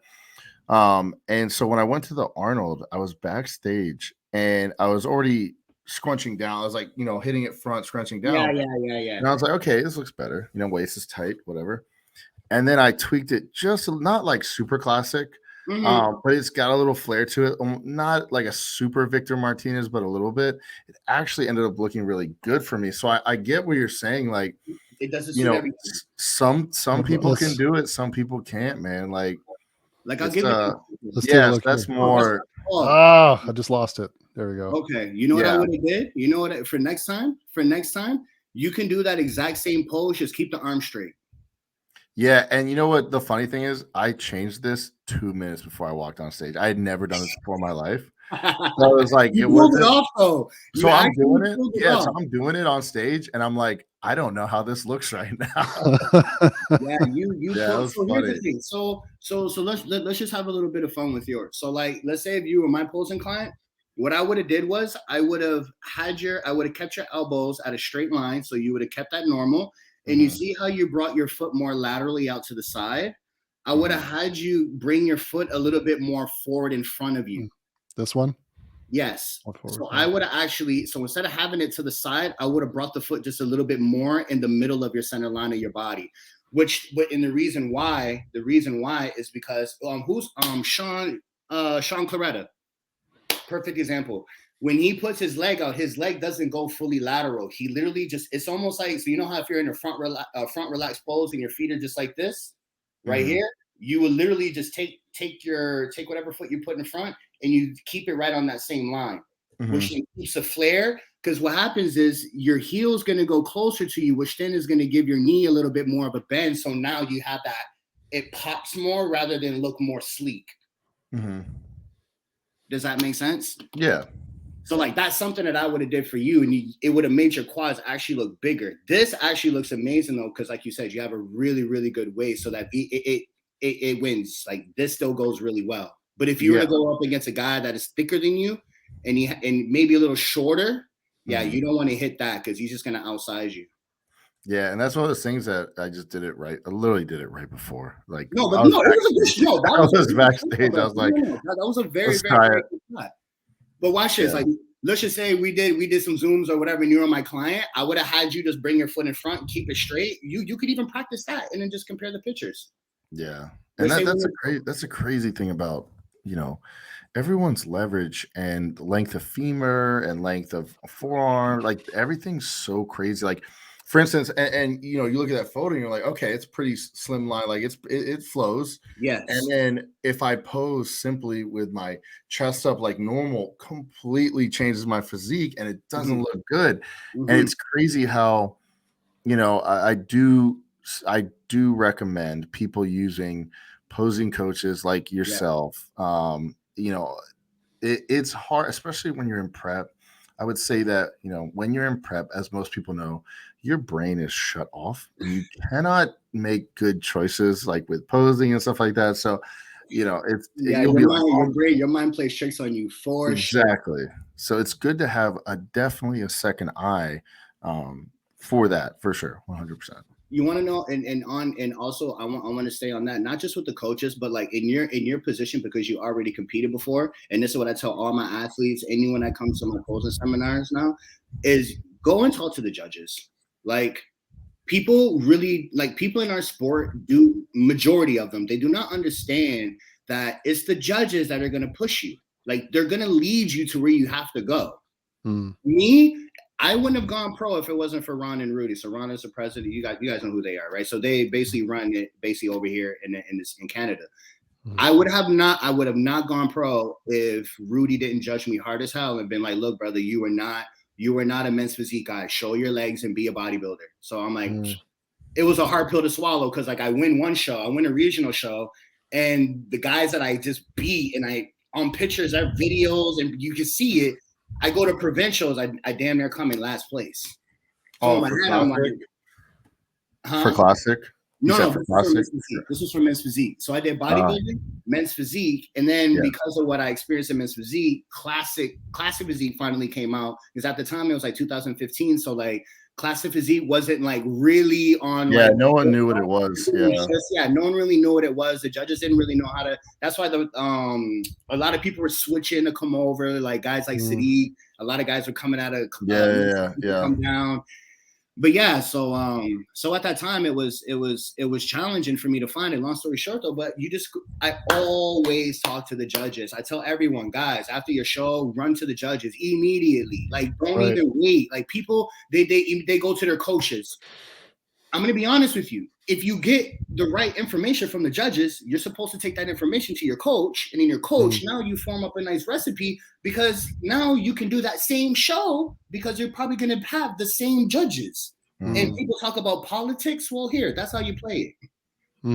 And so when I went to the Arnold, I was backstage and I was already scrunching down. I was like, hitting it front, scrunching down. Yeah. And I was like, okay, this looks better. Waist is tight, whatever. And then I tweaked it just not like super classic, but it's got a little flair to it. Not like a super Victor Martinez, but a little bit. It actually ended up looking really good for me. So I get what you're saying. Like, it doesn't suit everything. Some people can do it. Some people can't, man. Like I'll give it. Yes, that's more. Oh, I just lost it. There we go. Okay. You know what I would have did? You know what? For next time, you can do that exact same pose. Just keep the arm straight. Yeah, and you know what the funny thing is? I changed this 2 minutes before I walked on stage. I had never done this before in my life. So I was like, it wasn't off though. So I'm doing it. Yeah, so I'm doing it on stage, and I'm like, I don't know how this looks right now. Yeah, so here's the thing. So let's just have a little bit of fun with yours. So like, let's say if you were my posing client, what I would have did was I would have kept your elbows at a straight line, so you would have kept that normal. And you see how you brought your foot more laterally out to the side? I would have had you bring your foot a little bit more forward in front of you. This one? Yes. So I would have so instead of having it to the side, I would have brought the foot just a little bit more in the middle of your center line of your body. The reason why is because who's Sean Claretta? Perfect example. When he puts his leg out, his leg doesn't go fully lateral. He literally it's almost like, so you know how if you're in a front relaxed pose and your feet are just like this, right here, you will literally just take whatever foot you put in front and you keep it right on that same line, which keeps a flare. Because what happens is your heel's going to go closer to you, which then is going to give your knee a little bit more of a bend. So now you have that, it pops more rather than look more sleek. Does that make sense? Yeah. So like that's something that I would have did for you, and it would have made your quads actually look bigger. This actually looks amazing though, because like you said, you have a really, really good waist, so that it wins. Like this still goes really well. But if you were to go up against a guy that is thicker than you, and maybe a little shorter, you don't want to hit that because he's just gonna outsize you. Yeah, and that's one of those things that I just did it right. I literally did it right before. Like it was a good show. I was backstage. I was like, that was a very, very good shot. But watch this. Like, let's just say we did some Zooms or whatever, and you're my client. I would have had you just bring your foot in front and keep it straight. You could even practice that and then just compare the pictures. Yeah, and that's a crazy thing about everyone's leverage and length of femur and length of forearm. Like everything's so crazy. Like for instance, and you look at that photo and you're like, okay, it's pretty slim line, like it flows. Yes. And then if I pose simply with my chest up like normal, completely changes my physique and it doesn't look good. And it's crazy how, I do recommend people using posing coaches like yourself. It's hard, especially when you're in prep. I would say that, when you're in prep, as most people know, your brain is shut off and you cannot make good choices like with posing and stuff like that. So, your mind plays tricks on you for exactly. Sure. So it's good to have definitely a second eye for that, for sure. 100%. You want to know, and also I want to stay on that, not just with the coaches, but like in your position, because you already competed before. And this is what I tell all my athletes, anyone that comes to my posing seminars now, is go and talk to the judges. Like people in our sport majority of them, they do not understand that it's the judges that are going to push you. Like they're going to lead you to where you have to go. Me, I wouldn't have gone pro if it wasn't for Ron and Rudy. So Ron is the president. You guys know who they are, right? So they basically run it over here in Canada. I would have not gone pro if Rudy didn't judge me hard as hell and been like, look, brother, you are not a men's physique guy. Show your legs and be a bodybuilder. So I'm like, it was a hard pill to swallow because like I win a regional show, and the guys that I just beat, and I on pictures, I have videos, and you can see it. I go to provincials, I damn near come in last place. Oh, my for head, classic? I'm like, For classic? No, this was for men's physique. So I did bodybuilding, men's physique, and then because of what I experienced in men's physique, classic physique finally came out. Because at the time it was like 2015, so like classic physique wasn't like really on. Yeah, like, no one knew what it was. No one really knew what it was. The judges didn't really know how to. That's why a lot of people were switching to come over. Like guys like Sadiq, a lot of guys were coming out of come down. But yeah, so at that time it was challenging for me to find it. Long story short though, but I always talk to the judges. I tell everyone, guys, after your show, run to the judges immediately. Like don't even wait. Like people, they go to their coaches. I'm gonna be honest with you. If you get the right information from the judges, you're supposed to take that information to your coach, and in your coach, now you form up a nice recipe because now you can do that same show because you're probably gonna have the same judges. And people talk about politics. Well, that's how you play it.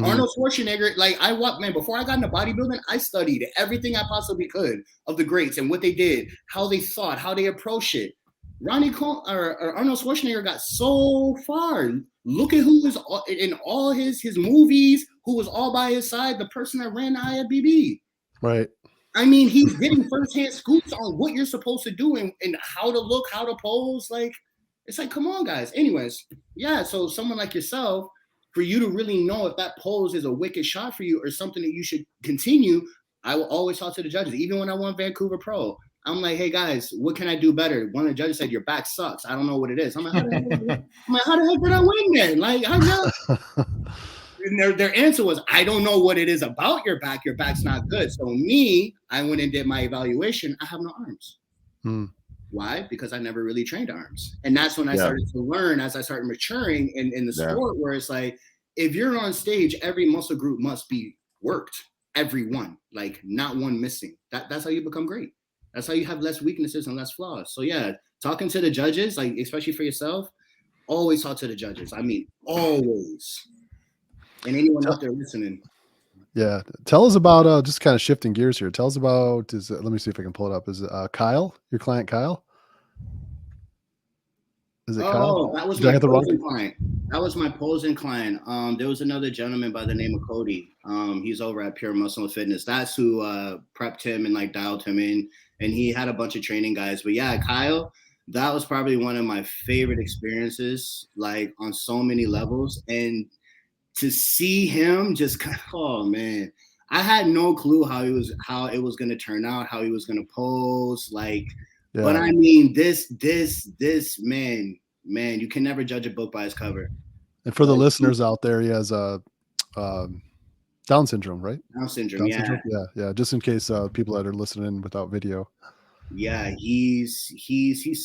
Arnold Schwarzenegger, before I got into bodybuilding, I studied everything I possibly could of the greats and what they did, how they thought, how they approach it. Arnold Schwarzenegger got so far. Look at who was in all his movies, who was all by his side, the person that ran the IFBB. Right. I mean, he's getting firsthand scoops on what you're supposed to do and how to look, how to pose. Like, it's like, come on, guys. Anyways, so someone like yourself, for you to really know if that pose is a wicked shot for you or something that you should continue, I will always talk to the judges. Even when I won Vancouver Pro, I'm like, hey guys, what can I do better? One of the judges said, your back sucks. I don't know what it is. I'm like, how the heck did I win then? Like, and their answer was, I don't know what it is about your back. Your back's not good. So I went and did my evaluation. I have no arms. Why? Because I never really trained arms. And that's when I started to learn as I started maturing in the sport, where it's like, if you're on stage, every muscle group must be worked. Every one, like not one missing. That's how you become great. That's how you have less weaknesses and less flaws. So talking to the judges, like especially for yourself, always talk to the judges. I mean, always. And anyone out there listening. Yeah. Tell us about just kind of shifting gears here. Tell us about let me see if I can pull it up. Is it Kyle, your client Kyle? Is it Kyle? That was my posing client. That was my posing client. There was another gentleman by the name of Cody. He's over at Pure Muscle and Fitness. That's who prepped him and like dialed him in. And he had a bunch of training guys. But Kyle, that was probably one of my favorite experiences, like on so many levels. And to see him just oh man, I had no clue how it was going to turn out, how he was going to pose, like. Yeah. But I mean, this man, you can never judge a book by its cover. And for the listeners out there, he has Down syndrome, right? Down syndrome. Yeah. Just in case people that are listening without video. Yeah, he's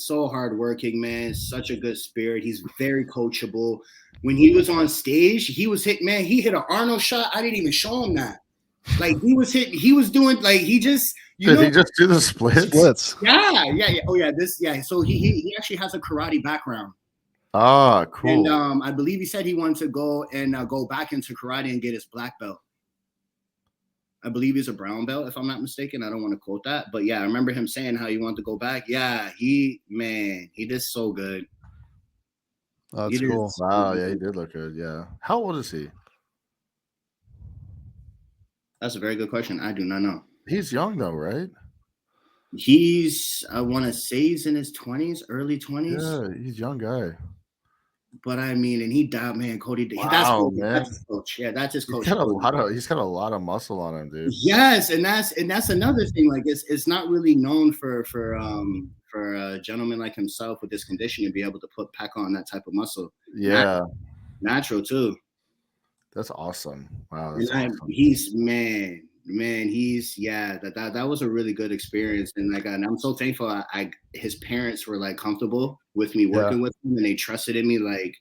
so hardworking, man. Such a good spirit. He's very coachable. When he was on stage, he hit an Arnold shot. I didn't even show him that. Like he was doing like he just. Did he just do the splits? Yeah. Oh yeah, So he actually has a karate background. Ah, cool. And I believe he said he wanted to go back into karate and get his black belt. I believe he's a brown belt, if I'm not mistaken. I don't want to quote that, but I remember him saying how he wanted to go back. Yeah, he did so good. That's cool. Wow, yeah, he did look good. Yeah. How old is he? That's a very good question. I do not know. He's young though, right? I want to say he's in his 20s, early 20s. Yeah, he's a young guy. But I mean, and he died, man. Cody, wow, that's his coach. Yeah, that's his coach. He's got a lot of muscle on him, dude. Yes, and that's another thing. Like it's not really known for a gentleman like himself with this condition to be able to pack on that type of muscle. Yeah, natural too. That's awesome. Wow, that's awesome. He's man. man, that was a really good experience. And like, and I'm so thankful. His parents were like comfortable with me working with him, and they trusted in me. Like,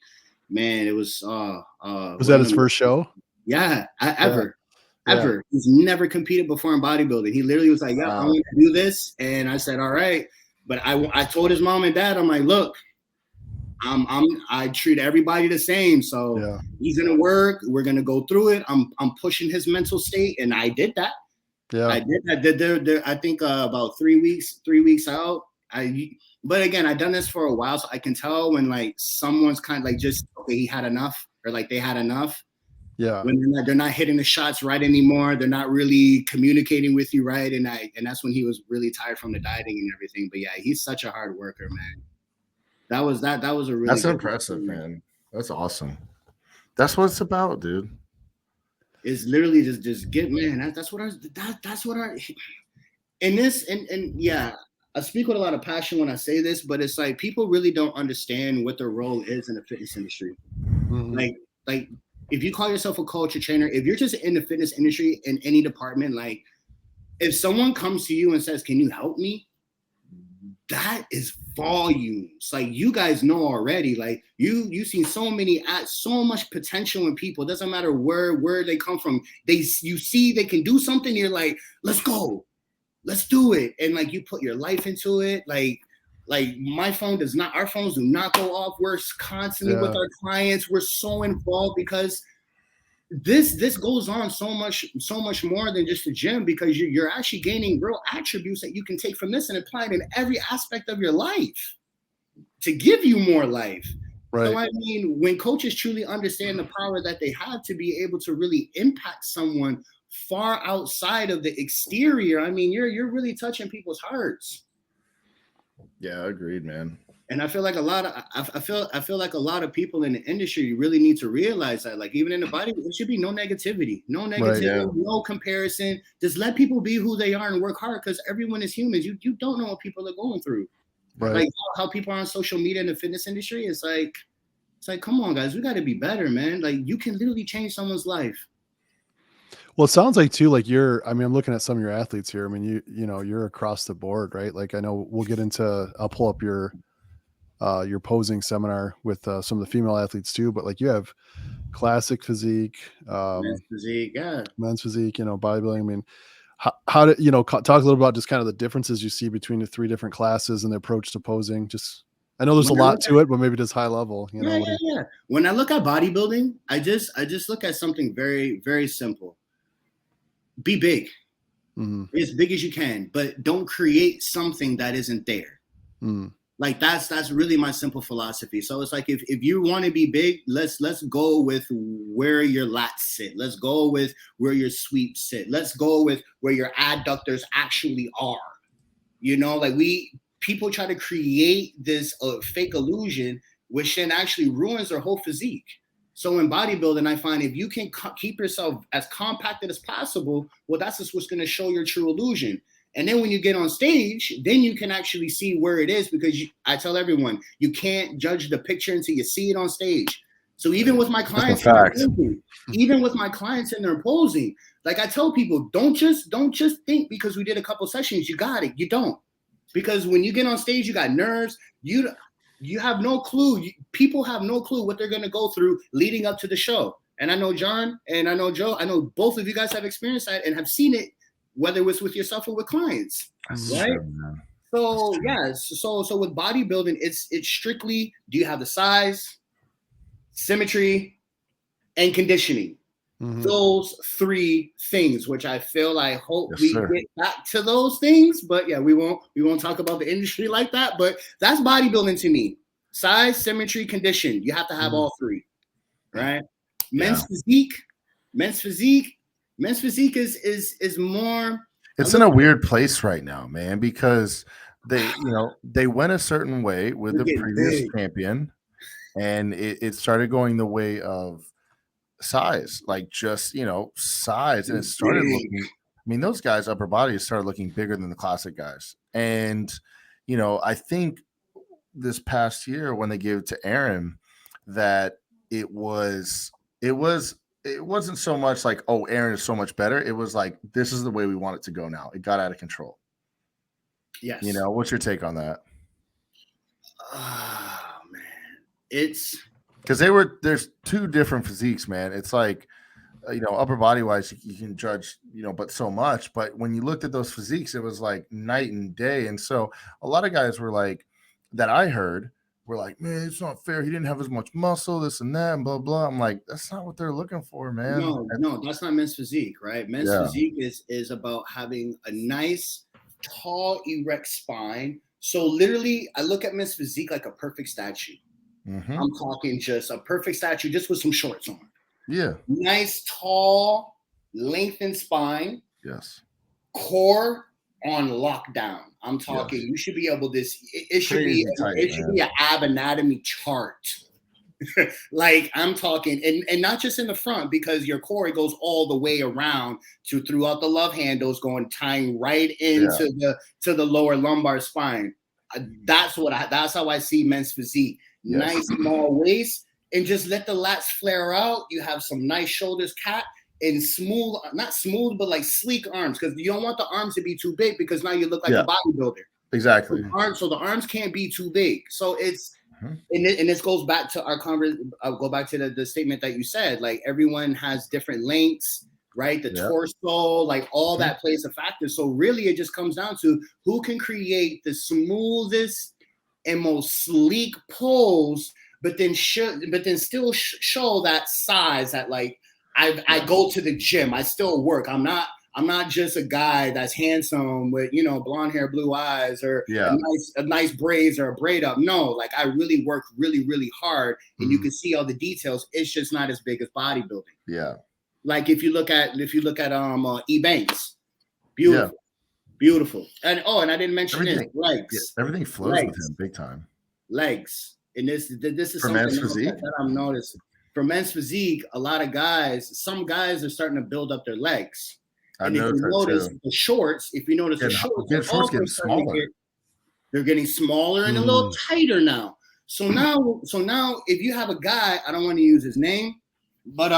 man, it was, was that his first show? Yeah, ever. He's never competed before in bodybuilding. He literally was like, yeah, I'm going to do this. And I said, all right. But I told his mom and dad, I'm like, look, I treat everybody the same. So he's gonna work. We're gonna go through it. I'm pushing his mental state, and I did that. Yeah, I did that. I think about 3 weeks out. But again, I've done this for a while, so I can tell when like someone's kind of like just okay, he had enough, or like they had enough. Yeah, when they're not hitting the shots right anymore, they're not really communicating with you right, and that's when he was really tired from the dieting and everything. But yeah, he's such a hard worker, man. That was a really that's impressive, man. That's awesome. That's what it's about, dude. It's literally just get, man. That's what in this and yeah, I speak with a lot of passion when I say this, but it's like people really don't understand what their role is in the fitness industry. Mm-hmm. Like if you call yourself a coach or trainer, if you're just in the fitness industry in any department, like if someone comes to you and says, "Can you help me?" That is volumes. Like you guys know already, like you've seen so much potential in people. It doesn't matter where they come from. You see they can do something. You're like, let's go, let's do it. And like you put your life into it. Like our phones do not go off. We're constantly with our clients. We're so involved because this goes on so much more than just the gym, because you're actually gaining real attributes that you can take from this and apply it in every aspect of your life to give you more life. Right. So I mean, when coaches truly understand the power that they have to be able to really impact someone far outside of the exterior, I mean, you're really touching people's hearts. Yeah, agreed, man. And I feel like I feel like a lot of people in the industry really need to realize that, like, even in the body, there should be no negativity, no comparison. Just let people be who they are and work hard, because everyone is humans. You don't know what people are going through. Right. Like how people are on social media in the fitness industry. It's like, come on, guys, we got to be better, man. Like you can literally change someone's life. Well, it sounds like too, like I'm looking at some of your athletes here. I mean, you're across the board, right? Like I know I'll pull up your posing seminar with some of the female athletes too, but like you have classic physique, men's physique, bodybuilding. I mean, how do talk a little about just kind of the differences you see between the three different classes and the approach to posing? Just, I know there's a lot to it, but maybe just high level, Yeah. When I look at bodybuilding, I just look at something very, very simple. Be big, as big as you can, but don't create something that isn't there. Like that's really my simple philosophy. So it's like if you want to be big, let's go with where your lats sit. Let's go with where your sweeps sit. Let's go with where your adductors actually are. Like people try to create this fake illusion, which then actually ruins their whole physique. So in bodybuilding, I find if you can keep yourself as compacted as possible, well, that's just what's going to show your true illusion. And then when you get on stage, then you can actually see where it is, because I tell everyone, you can't judge the picture until you see it on stage. So even with my clients, in their posing, like I tell people, don't just think because we did a couple sessions, you got it. You don't, because when you get on stage, you got nerves. You have no clue. People have no clue what they're going to go through leading up to the show. And I know John and I know Joe, I know both of you guys have experienced that and have seen it, whether it was with yourself or with clients. Right? True, so yeah, so with bodybuilding, it's strictly, do you have the size, symmetry, and conditioning? Those three things, which I hope get back to those things, but yeah, we won't talk about the industry like that, but that's bodybuilding to me. Size, symmetry, condition. You have to have all three, right? Men's physique is more. It's in a weird place right now, man, because they went a certain way with the previous champion, and it started going the way of size, like just size, and it started looking, I mean, those guys' upper bodies started looking bigger than the classic guys. And I think this past year when they gave it to Aaron, that it was it wasn't so much like, oh, Aaron is so much better. It was like, this is the way we want it to go now. It got out of control. Yes. You know, what's your take on that? Oh man, it's because there's two different physiques, man. It's like, you know, upper body wise, you can judge, you know, but so much. But when you looked at those physiques, it was like night and day. And so a lot of guys were like, that I heard, were like, man, it's not fair. He didn't have as much muscle, this and that, and blah, blah. I'm like, that's not what they're looking for, man. No, that's not men's physique, right? Men's physique is about having a nice, tall, erect spine. So literally, I look at men's physique like a perfect statue. Mm-hmm. I'm talking just a perfect statue, just with some shorts on. Yeah. Nice, tall, lengthened spine. Yes. Core on lockdown. I'm talking. Yes. You should be able to. It should be. It should be an ab anatomy chart. Like I'm talking, and not just in the front, because your core goes all the way around to throughout the love handles, going tying right into the lower lumbar spine. That's how I see men's physique. Yes. Nice small waist, and just let the lats flare out. You have some nice shoulders, cat, and smooth, not smooth, but like sleek arms, because you don't want the arms to be too big, because now you look like a bodybuilder. Exactly. So the arms can't be too big. So it's and this goes back to our conversation. I'll go back to the statement that you said. Like everyone has different lengths, right? The torso, like all that plays a factor. So really, it just comes down to who can create the smoothest and most sleek pose, but then still show that size that like I go to the gym. I still work. I'm not just a guy that's handsome with, you know, blonde hair, blue eyes, or a nice braids or a braid up. No, like I really work really, really hard, and you can see all the details. It's just not as big as bodybuilding. Yeah. Like if you look at E Banks, beautiful. And I didn't mention this, legs. Yeah, everything flows with him big time. Legs, and this is for something men's physique that I'm noticing. For men's physique, a lot of guys, some guys are starting to build up their legs. And if you notice the shorts, the shorts getting smaller. They're getting smaller and a little tighter now. So now, if you have a guy, I don't want to use his name, but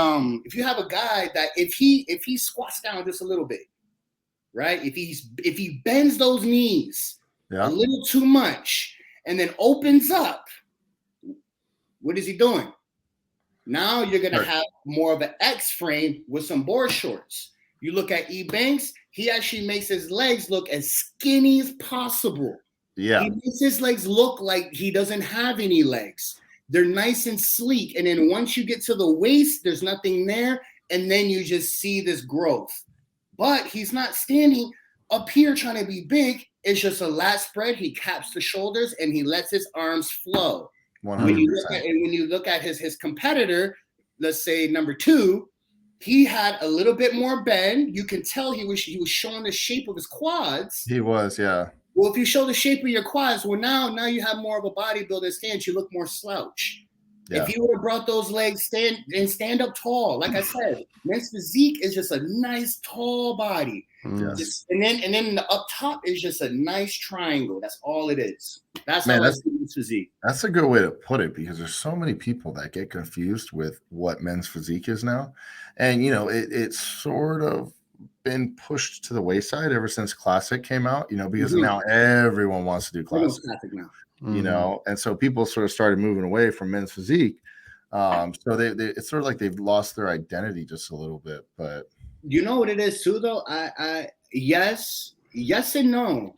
if you have a guy that if he squats down just a little bit, right? If he bends those knees a little too much and then opens up, what is he doing? Now you're gonna have more of an X frame with some board shorts. You look at E Banks, he actually makes his legs look as skinny as possible. Yeah. He makes his legs look like he doesn't have any legs. They're nice and sleek. And then once you get to the waist, there's nothing there. And then you just see this growth. But he's not standing up here trying to be big. It's just a lat spread. He caps the shoulders and he lets his arms flow. 100%. When you look at his competitor, let's say number 2, he had a little bit more bend. You can tell he was showing the shape of his quads. He was, yeah. Well, if you show the shape of your quads, well, now you have more of a bodybuilder stance. You look more slouch. Yeah. If you would have brought those legs stand up tall, like I said, men's physique is just a nice tall body. Yes. And then the up top is just a nice triangle. That's all it is. That's men's physique. That's a good way to put it, because there's so many people that get confused with what men's physique is now. And, you know, it's sort of been pushed to the wayside ever since Classic came out, you know, because now everyone wants to do Classic now. You know, and so people sort of started moving away from men's physique. So they it's sort of like they've lost their identity just a little bit. But you know what it is too, though? Yes and no.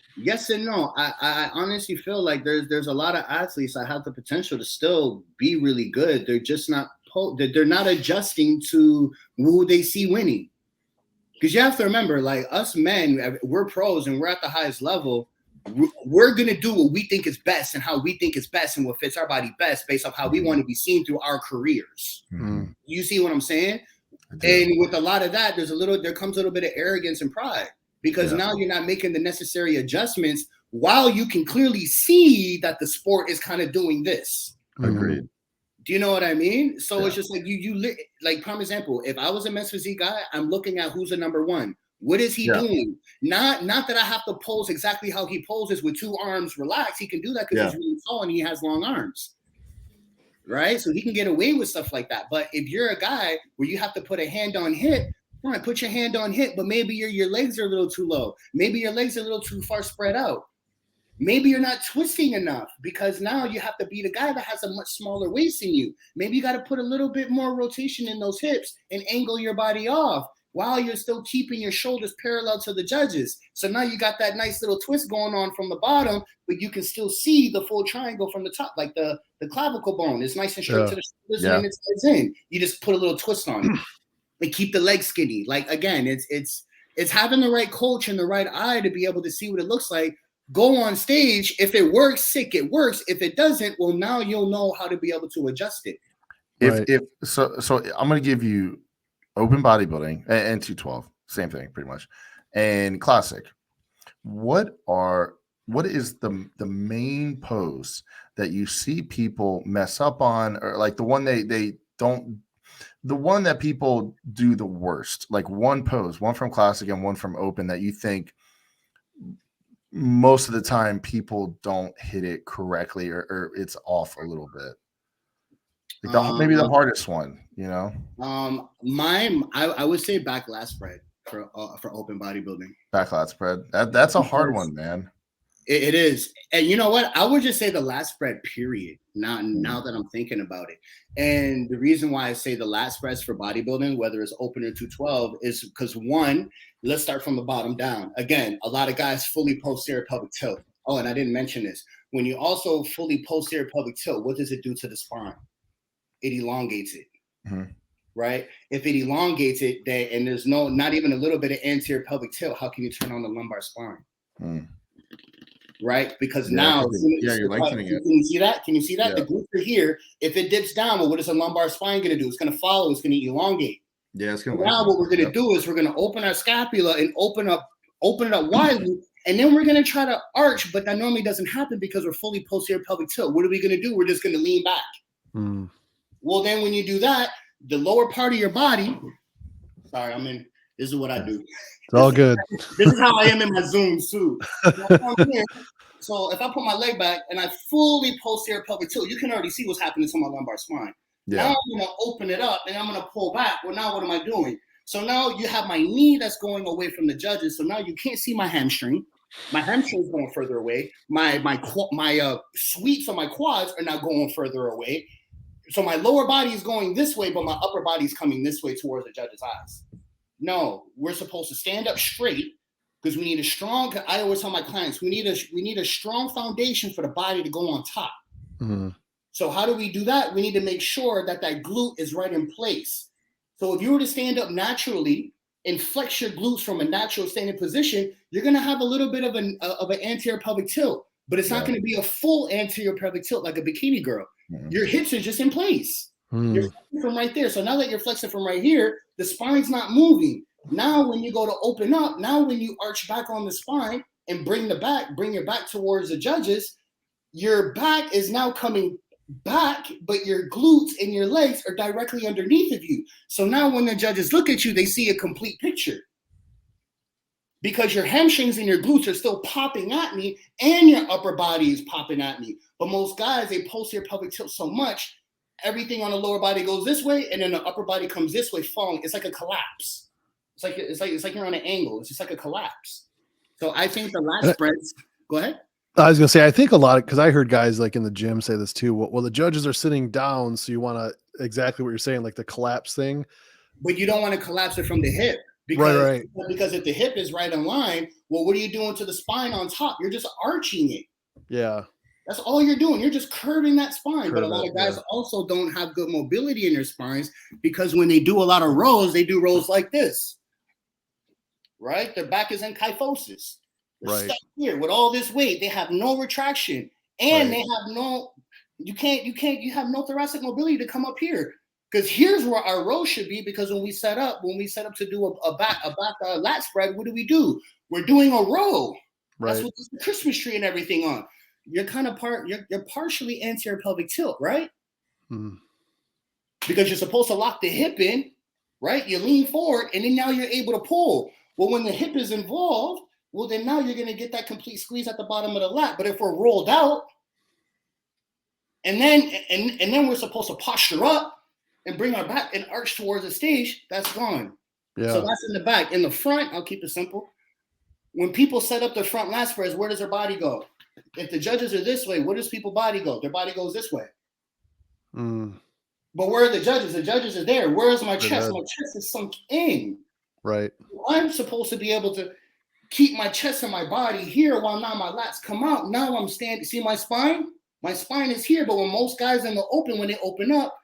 I honestly feel like there's a lot of athletes that have the potential to still be really good. They're just not they're not adjusting to who they see winning. Because you have to remember, like us men, we're pros and we're at the highest level. We're going to do what we think is best and how we think is best and what fits our body best based off how we want to be seen through our careers. You see what I'm saying? And with a lot of that, there comes a little bit of arrogance and pride, because now you're not making the necessary adjustments while you can clearly see that the sport is kind of doing this. Agreed. Do you know what I mean? So it's just like you like, prime example, if I was a men's physique guy, I'm looking at who's the number 1. What is he doing? Not that I have to pose exactly how he poses with 2 arms relaxed. He can do that because he's really tall and he has long arms. right? So he can get away with stuff like that. But if you're a guy where you have to put a hand on hip, fine, put your hand on hip, but maybe your legs are a little too low. Maybe your legs are a little too far spread out. Maybe you're not twisting enough because now you have to be the guy that has a much smaller waist than you. Maybe you got to put a little bit more rotation in those hips and angle your body off while you're still keeping your shoulders parallel to the judges. So now you got that nice little twist going on from the bottom, but you can still see the full triangle from the top, like the clavicle bone. It's nice and straight to the shoulders and then it's in. You just put a little twist on it and keep the legs skinny. Like, again, it's having the right coach and the right eye to be able to see what it looks like. Go on stage. If it works, sick, it works. If it doesn't, well, now you'll know how to be able to adjust it. So I'm going to give you open bodybuilding and 212, same thing pretty much, and classic. What is the main pose that you see people mess up on, or like the one they don't, the one that people do the worst, like one pose, one from classic and one from open that you think most of the time people don't hit it correctly or it's off a little bit? Like maybe the hardest one, you know? I would say back lat spread for open bodybuilding. Back lat spread. That's a hard one, man. It is. And you know what? I would just say the lat spread, period. Now that I'm thinking about it. And the reason why I say the lat spreads for bodybuilding, whether it's open or 212, is because one, let's start from the bottom down. Again, a lot of guys fully posterior pelvic tilt. Oh, and I didn't mention this. When you also fully posterior pelvic tilt, what does it do to the spine? It elongates it. Mm-hmm. Right? If it elongates it, and there's not even a little bit of anterior pelvic tilt, how can you turn on the lumbar spine? Right? Because now, you're lengthening it. Can you see that? Can you see that? Yeah. The glutes are here. If it dips down, well, what is the lumbar spine going to do? It's going to follow. It's going to elongate. Yeah, it's going to. Now, what we're going to do is we're going to open our scapula and open it up widely, and then we're going to try to arch, but that normally doesn't happen because we're fully posterior pelvic tilt. What are we going to do? We're just going to lean back. Well, then when you do that, the lower part of your body. Sorry, this is what I do. It's all good. This is how I am in my Zoom suit. So if I put my leg back and I fully posterior pelvic tilt, you can already see what's happening to my lumbar spine. Yeah. Now I'm going to open it up and I'm going to pull back. Well, now what am I doing? So now you have my knee that's going away from the judges. So now you can't see my hamstring. My hamstring's going further away. My sweeps on my quads are now going further away. So my lower body is going this way, but my upper body is coming this way towards the judge's eyes. No, we're supposed to stand up straight because we need a strong. I always tell my clients we need a strong foundation for the body to go on top. Mm-hmm. So how do we do that? We need to make sure that glute is right in place. So if you were to stand up naturally and flex your glutes from a natural standing position, you're going to have a little bit of an anterior pelvic tilt, but it's not going to be a full anterior pelvic tilt like a bikini girl. Mm-hmm. Your hips are just in place. You're flexing from right there. So now that you're flexing from right here, the spine's not moving. Now when you go to open up, now when you arch back on the spine and bring your back towards the judges, your back is now coming back, but your glutes and your legs are directly underneath of you. So now when the judges look at you, they see a complete picture. Because your hamstrings and your glutes are still popping at me and your upper body is popping at me. But most guys, they posterior pelvic tilt so much, everything on the lower body goes this way and then the upper body comes this way falling. It's like a collapse. It's like you're on an angle. It's just like a collapse. So I think the lat spreads. Go ahead. I was going to say, I think a lot because I heard guys like in the gym say this too. Well, the judges are sitting down. So you want to exactly what you're saying, like the collapse thing. But you don't want to collapse it from the hip. Right. Because if the hip is right in line, well, what are you doing to the spine on top? You're just arching it. Yeah. That's all you're doing. You're just curving that spine. But a lot of guys also don't have good mobility in their spines because when they do a lot of rows, they do rows like this. Right? Their back is in kyphosis. They're stuck here with all this weight. They have no retraction. And they have you have no thoracic mobility to come up here. Because here's where our row should be. Because when we set up to do a back lat spread, what do? We're doing a row. Right. That's what the Christmas tree and everything on. You're you're partially anterior pelvic tilt, right? Mm-hmm. Because you're supposed to lock the hip in, right? You lean forward, and then now you're able to pull. Well, when the hip is involved, well, then now you're going to get that complete squeeze at the bottom of the lat. But if we're rolled out, And then we're supposed to posture up and bring our back and arch towards the stage. That's gone. Yeah. So that's in the back. In the front, I'll keep it simple. When people set up their front lat spreads, where does their body go? If the judges are this way, where does people's body go? Their body goes this way. But where are the judges? The judges are there. Where is my chest? My chest is sunk in. Right. I'm supposed to be able to keep my chest and my body here while now my lats come out. Now I'm standing. See my spine? My spine is here. But when most guys in the open, when they open up,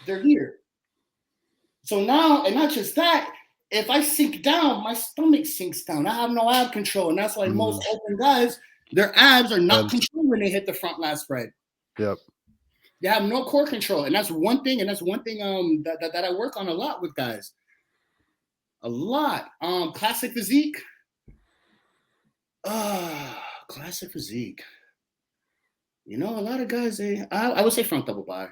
they're here. So now, and not just that, if I sink down, my stomach sinks down. I have no ab control. And that's why most open guys, their abs are not controlled when they hit the front lat spread. Yep. They have no core control. And that's one thing. And that's one thing that I work on a lot with guys. A lot. Classic physique. Classic physique. You know, a lot of guys, I would say front double bi.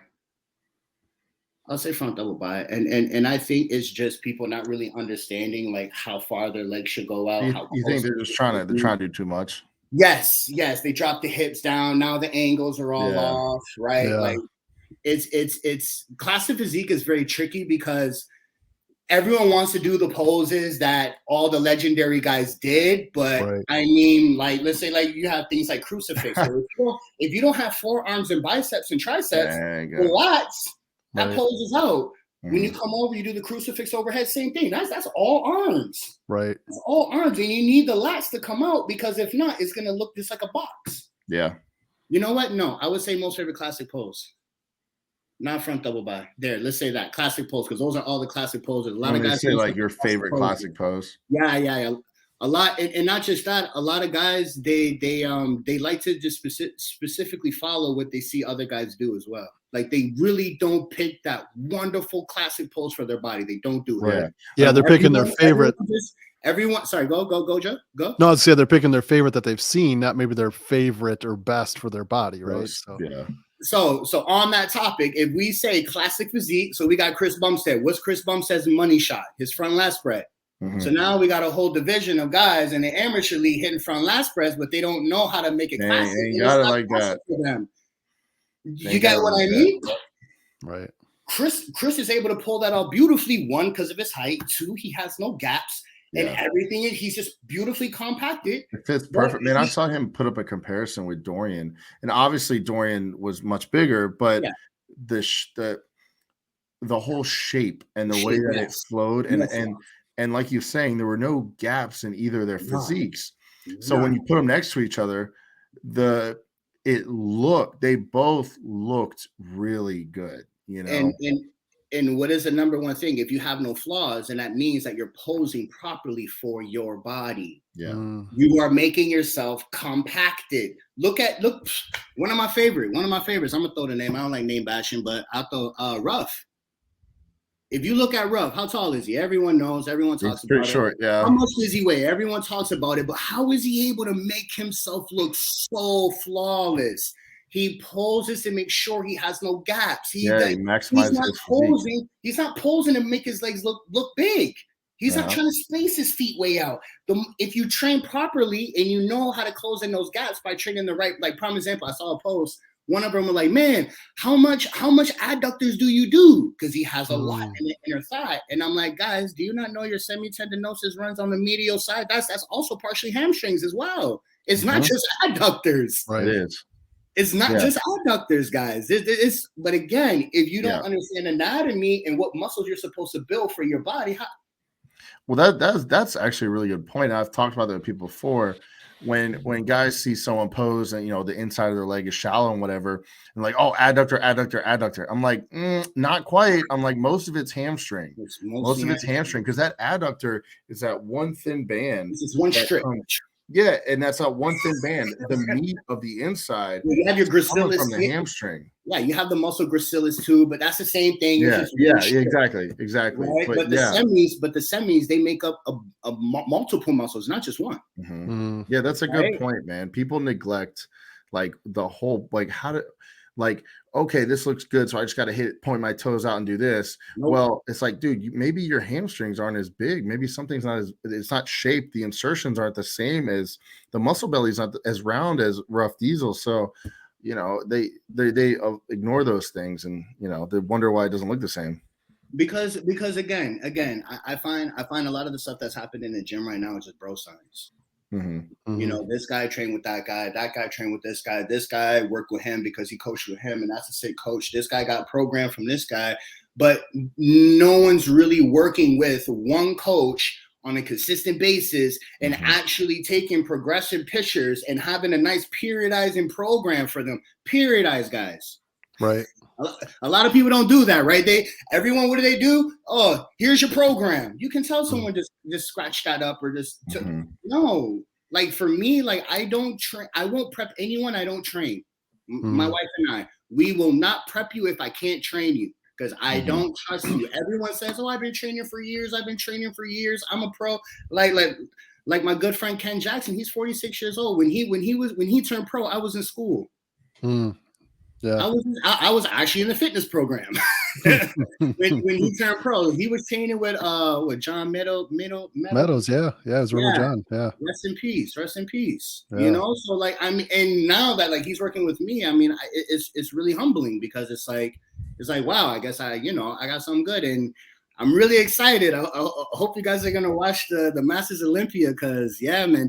I'll say front double bi. And I think it's just people not really understanding like how far their legs should go out. You think they're just trying to do too much? Yes. They drop the hips down. Now the angles are all off, right? Yeah. Like it's classic physique is very tricky because everyone wants to do the poses that all the legendary guys did, but I mean, like, let's say like you have things like crucifix. If you don't have forearms and biceps and triceps, the lats, that pose is out. When you come over, you do the crucifix overhead, same thing. That's all arms. Right. It's all arms, and you need the lats to come out because if not, it's gonna look just like a box. Yeah. You know what? No, I would say most favorite classic pose. Not front double bi. There, let's say that classic pose because those are all the classic poses. A lot of guys say like your favorite classic pose. Yeah. A lot, and not just that. A lot of guys they like to just specifically follow what they see other guys do as well. Like they really don't pick that wonderful classic pose for their body. They don't do it. Yeah, they're picking their favorite. Everyone, sorry, go, Joe, go. No, it's they're picking their favorite that they've seen, not maybe their favorite or best for their body, right? So yeah. So on that topic, if we say classic physique, so we got Chris Bumstead. What's Chris Bumstead's money shot? His front lat spread. So now we got a whole division of guys in the amateur league hitting front lat spreads, but they don't know how to make it classic. Ain't got it like that. For them. You get what I mean? Right. Chris is able to pull that out beautifully. One, because of his height. Two, he has no gaps. And everything he's just beautifully compacted. It fits perfect. Man, I saw him put up a comparison with Dorian. And obviously Dorian was much bigger, but the whole shape and the way that it flowed and like you're saying, there were no gaps in either of their physiques. So when you put them next to each other, they both looked really good, you know. And what is the number one thing? If you have no flaws, and that means that you're posing properly for your body. Yeah. You are making yourself compacted. Look, one of my favorites. I'm gonna throw the name. I don't like name bashing, but I'll throw Ruff. If you look at Ruff, how tall is he? Everyone knows, everyone talks about it. Short, yeah. How much does he weigh? Everyone talks about it, but how is he able to make himself look so flawless? He poses to make sure he has no gaps. He maximizes his physique. He's not posing to make his legs look big. He's not trying to space his feet way out. If you train properly and you know how to close in those gaps by training the right, like prime example, I saw a post. One of them were like, man, how much adductors do you do? Because he has a lot in the inner thigh. And I'm like, guys, do you not know your semitendinosus runs on the medial side? That's also partially hamstrings as well. It's not just adductors. Right. It is. It's not just adductors, guys. But again, if you don't understand anatomy and what muscles you're supposed to build for your body, well, that's actually a really good point. I've talked about that with people before. When guys see someone pose and the inside of their leg is shallow and whatever, and like, oh, adductor. I'm like, not quite. I'm like, most of it's hamstring. Most of it's hamstring because that adductor is that one thin band. This is one strip. Yeah, and that's not one thin band. The meat of the inside. You have your gracilis from the hamstring. Yeah, you have the muscle gracilis too, but that's the same thing. Exactly. Right? But the semis, they make up a multiple muscles, not just one. Mm-hmm. Yeah, that's a good point, man. People neglect like the whole okay, this looks good, so I just got to point my toes out and do this. Nope. Well, it's like, dude, maybe your hamstrings aren't as big. Maybe something's it's not shaped. The insertions aren't the same as the muscle belly's not as round as Rough Diesel. So you know, they ignore those things, and you know, they wonder why it doesn't look the same. Because again, I find a lot of the stuff that's happening in the gym right now is just bro science. You know, this guy trained with that guy trained with this guy worked with him because he coached with him, and that's a sick coach. This guy got programmed from this guy, but no one's really working with one coach on a consistent basis and actually taking progressive pictures and having a nice periodizing program for them. Periodize, guys. Right. A lot of people don't do that, right? Everyone, what do they do? Oh, here's your program. You can tell someone just scratch that up or just no. Like for me, like I don't train. I won't prep anyone I don't train. My wife and I, we will not prep you if I can't train you because I don't trust you. Everyone says, "Oh, I've been training for years. I'm a pro." Like my good friend Ken Jackson. He's 46 years old. When he turned pro, I was in school. Yeah, I was actually in the fitness program when he turned pro. He was training with John Meadows. Yeah, his River John. Yeah, rest in peace. Yeah. You know, so like I mean, and now that like he's working with me, I mean, it's really humbling because it's like wow, I guess I got something good, and I'm really excited. I hope you guys are gonna watch the Masters Olympia because man,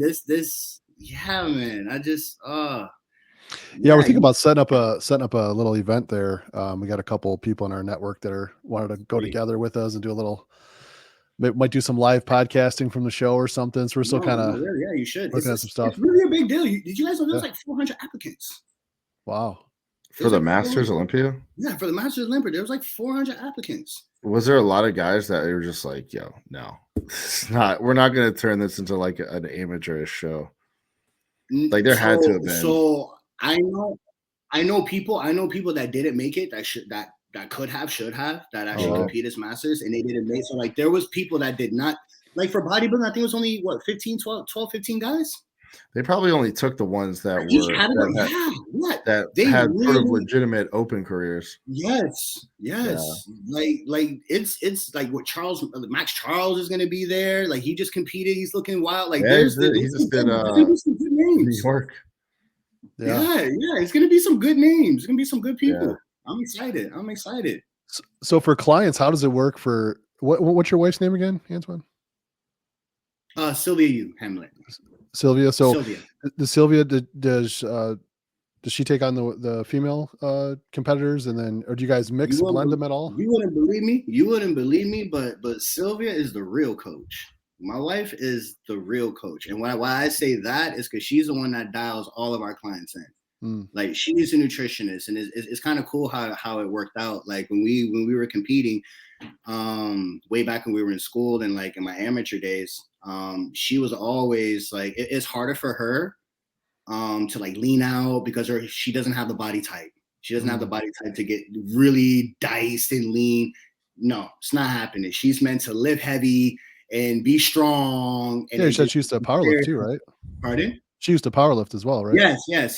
I just Yeah, we're thinking about setting up a little event there. We got a couple people in our network that wanted to go together with us and do a little. Might do some live podcasting from the show or something. So we're still kind of you should looking at some stuff. It's really a big deal. Did you guys know there's like 400 applicants? Wow. For the Masters Olympia? Yeah, for the Masters Olympia, there was like 400 applicants. Was there a lot of guys that were just like, "Yo, no, it's not. We're not going to turn this into like an amateurish show." Like there had to have been. So I know people that didn't make it that should have that actually competed as masters and they didn't make. So like there was people that did not, like for bodybuilding, I think it was only 15 guys. They probably only took the ones that had sort of legitimate open careers. Yes. Yeah. Like it's like what Max Charles is going to be there. Like he just competed. He's looking wild. Like he just did New York. Yeah. It's going to be some good names. It's going to be some good people. Yeah. I'm excited. So for clients, how does it work for what's your wife's name again, Antwane? Sylvia Hamlett. Sylvia. So Sylvia, does she take on the female competitors, and then or do you guys blend them at all? You wouldn't believe me, but Sylvia is the real coach. My wife is the real coach, and why I say that is because she's the one that dials all of our clients in. Like she's a nutritionist, and it's kind of cool how it worked out. Like when we were competing, way back when we were in school and like in my amateur days, she was always like it's harder for her to like lean out because she doesn't have the body type. She doesn't have the body type to get really diced and lean. No, it's not happening. She's meant to lift heavy and be strong. And you said she used to powerlift too, right? Pardon? She used to powerlift as well, right? Yes.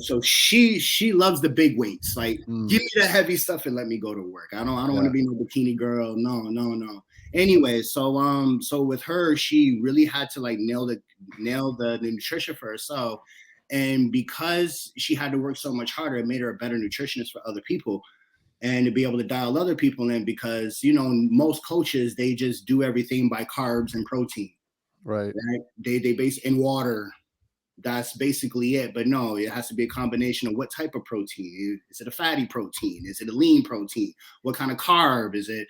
So she loves the big weights. Like, give me the heavy stuff and let me go to work. I don't want to be no bikini girl. No. Anyway, so with her, she really had to like nail the nutrition for herself. And because she had to work so much harder, it made her a better nutritionist for other people. And to be able to dial other people in because, most coaches, they just do everything by carbs and protein. Right? They base in water. That's basically it. But no, it has to be a combination of what type of protein. Is it a fatty protein? Is it a lean protein? What kind of carb is it?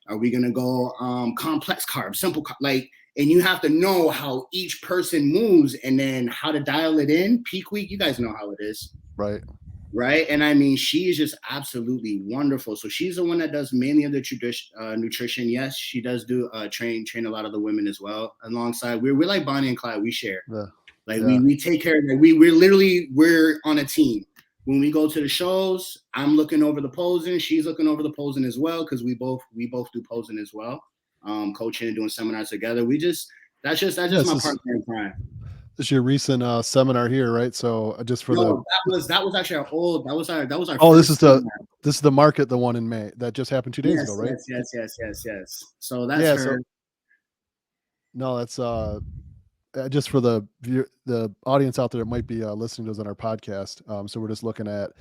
Are we going to go complex carb, simple carb? Like, and you have to know how each person moves and then how to dial it in. Peak week, you guys know how it is. Right. And I mean, she is just absolutely wonderful. So she's the one that does mainly of the nutrition. Yes, she does do train a lot of the women as well. Alongside, we're like Bonnie and Clyde. We share. We take care of it. We're on a team. When we go to the shows, I'm looking over the posing. She's looking over the posing as well because we both do posing as well. Coaching and doing seminars together. That's just my partner in crime. This is your recent seminar here, right? So just for that was actually our old. That was our. This is the market, the one in May that just happened 2 days ago, right? Yes. So that's her. No, that's just for the audience out there that might be listening to us on our podcast. So we're just looking at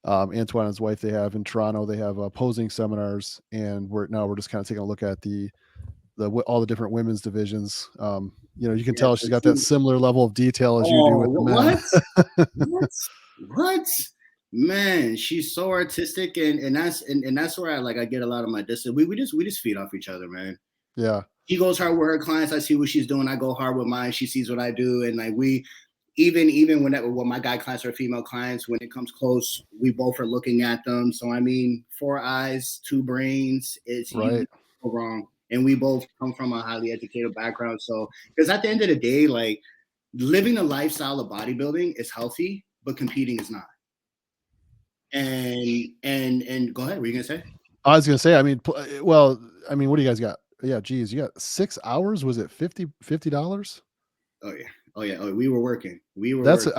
Antwane and his wife. They have in Toronto, they have posing seminars, and we're just kind of taking a look at all the different women's divisions. You can tell she's got that similar level of detail as you do with the men. What? Man, she's so artistic, and that's where I get a lot of my distance. We just feed off each other, man. Yeah. She goes hard with her clients. I see what she's doing. I go hard with mine. She sees what I do, and like we, even when my guy clients are female clients, when it comes close, we both are looking at them. So I mean, 4 eyes, 2 brains. It's right. You go wrong, and we both come from a highly educated background. So because at the end of the day, like living the lifestyle of bodybuilding is healthy, but competing is not. And go ahead. What are you gonna say? I was gonna say. I mean, what do you guys got? Yeah, geez, you got 6 hours. Was it $50? Oh yeah. We were working. That's a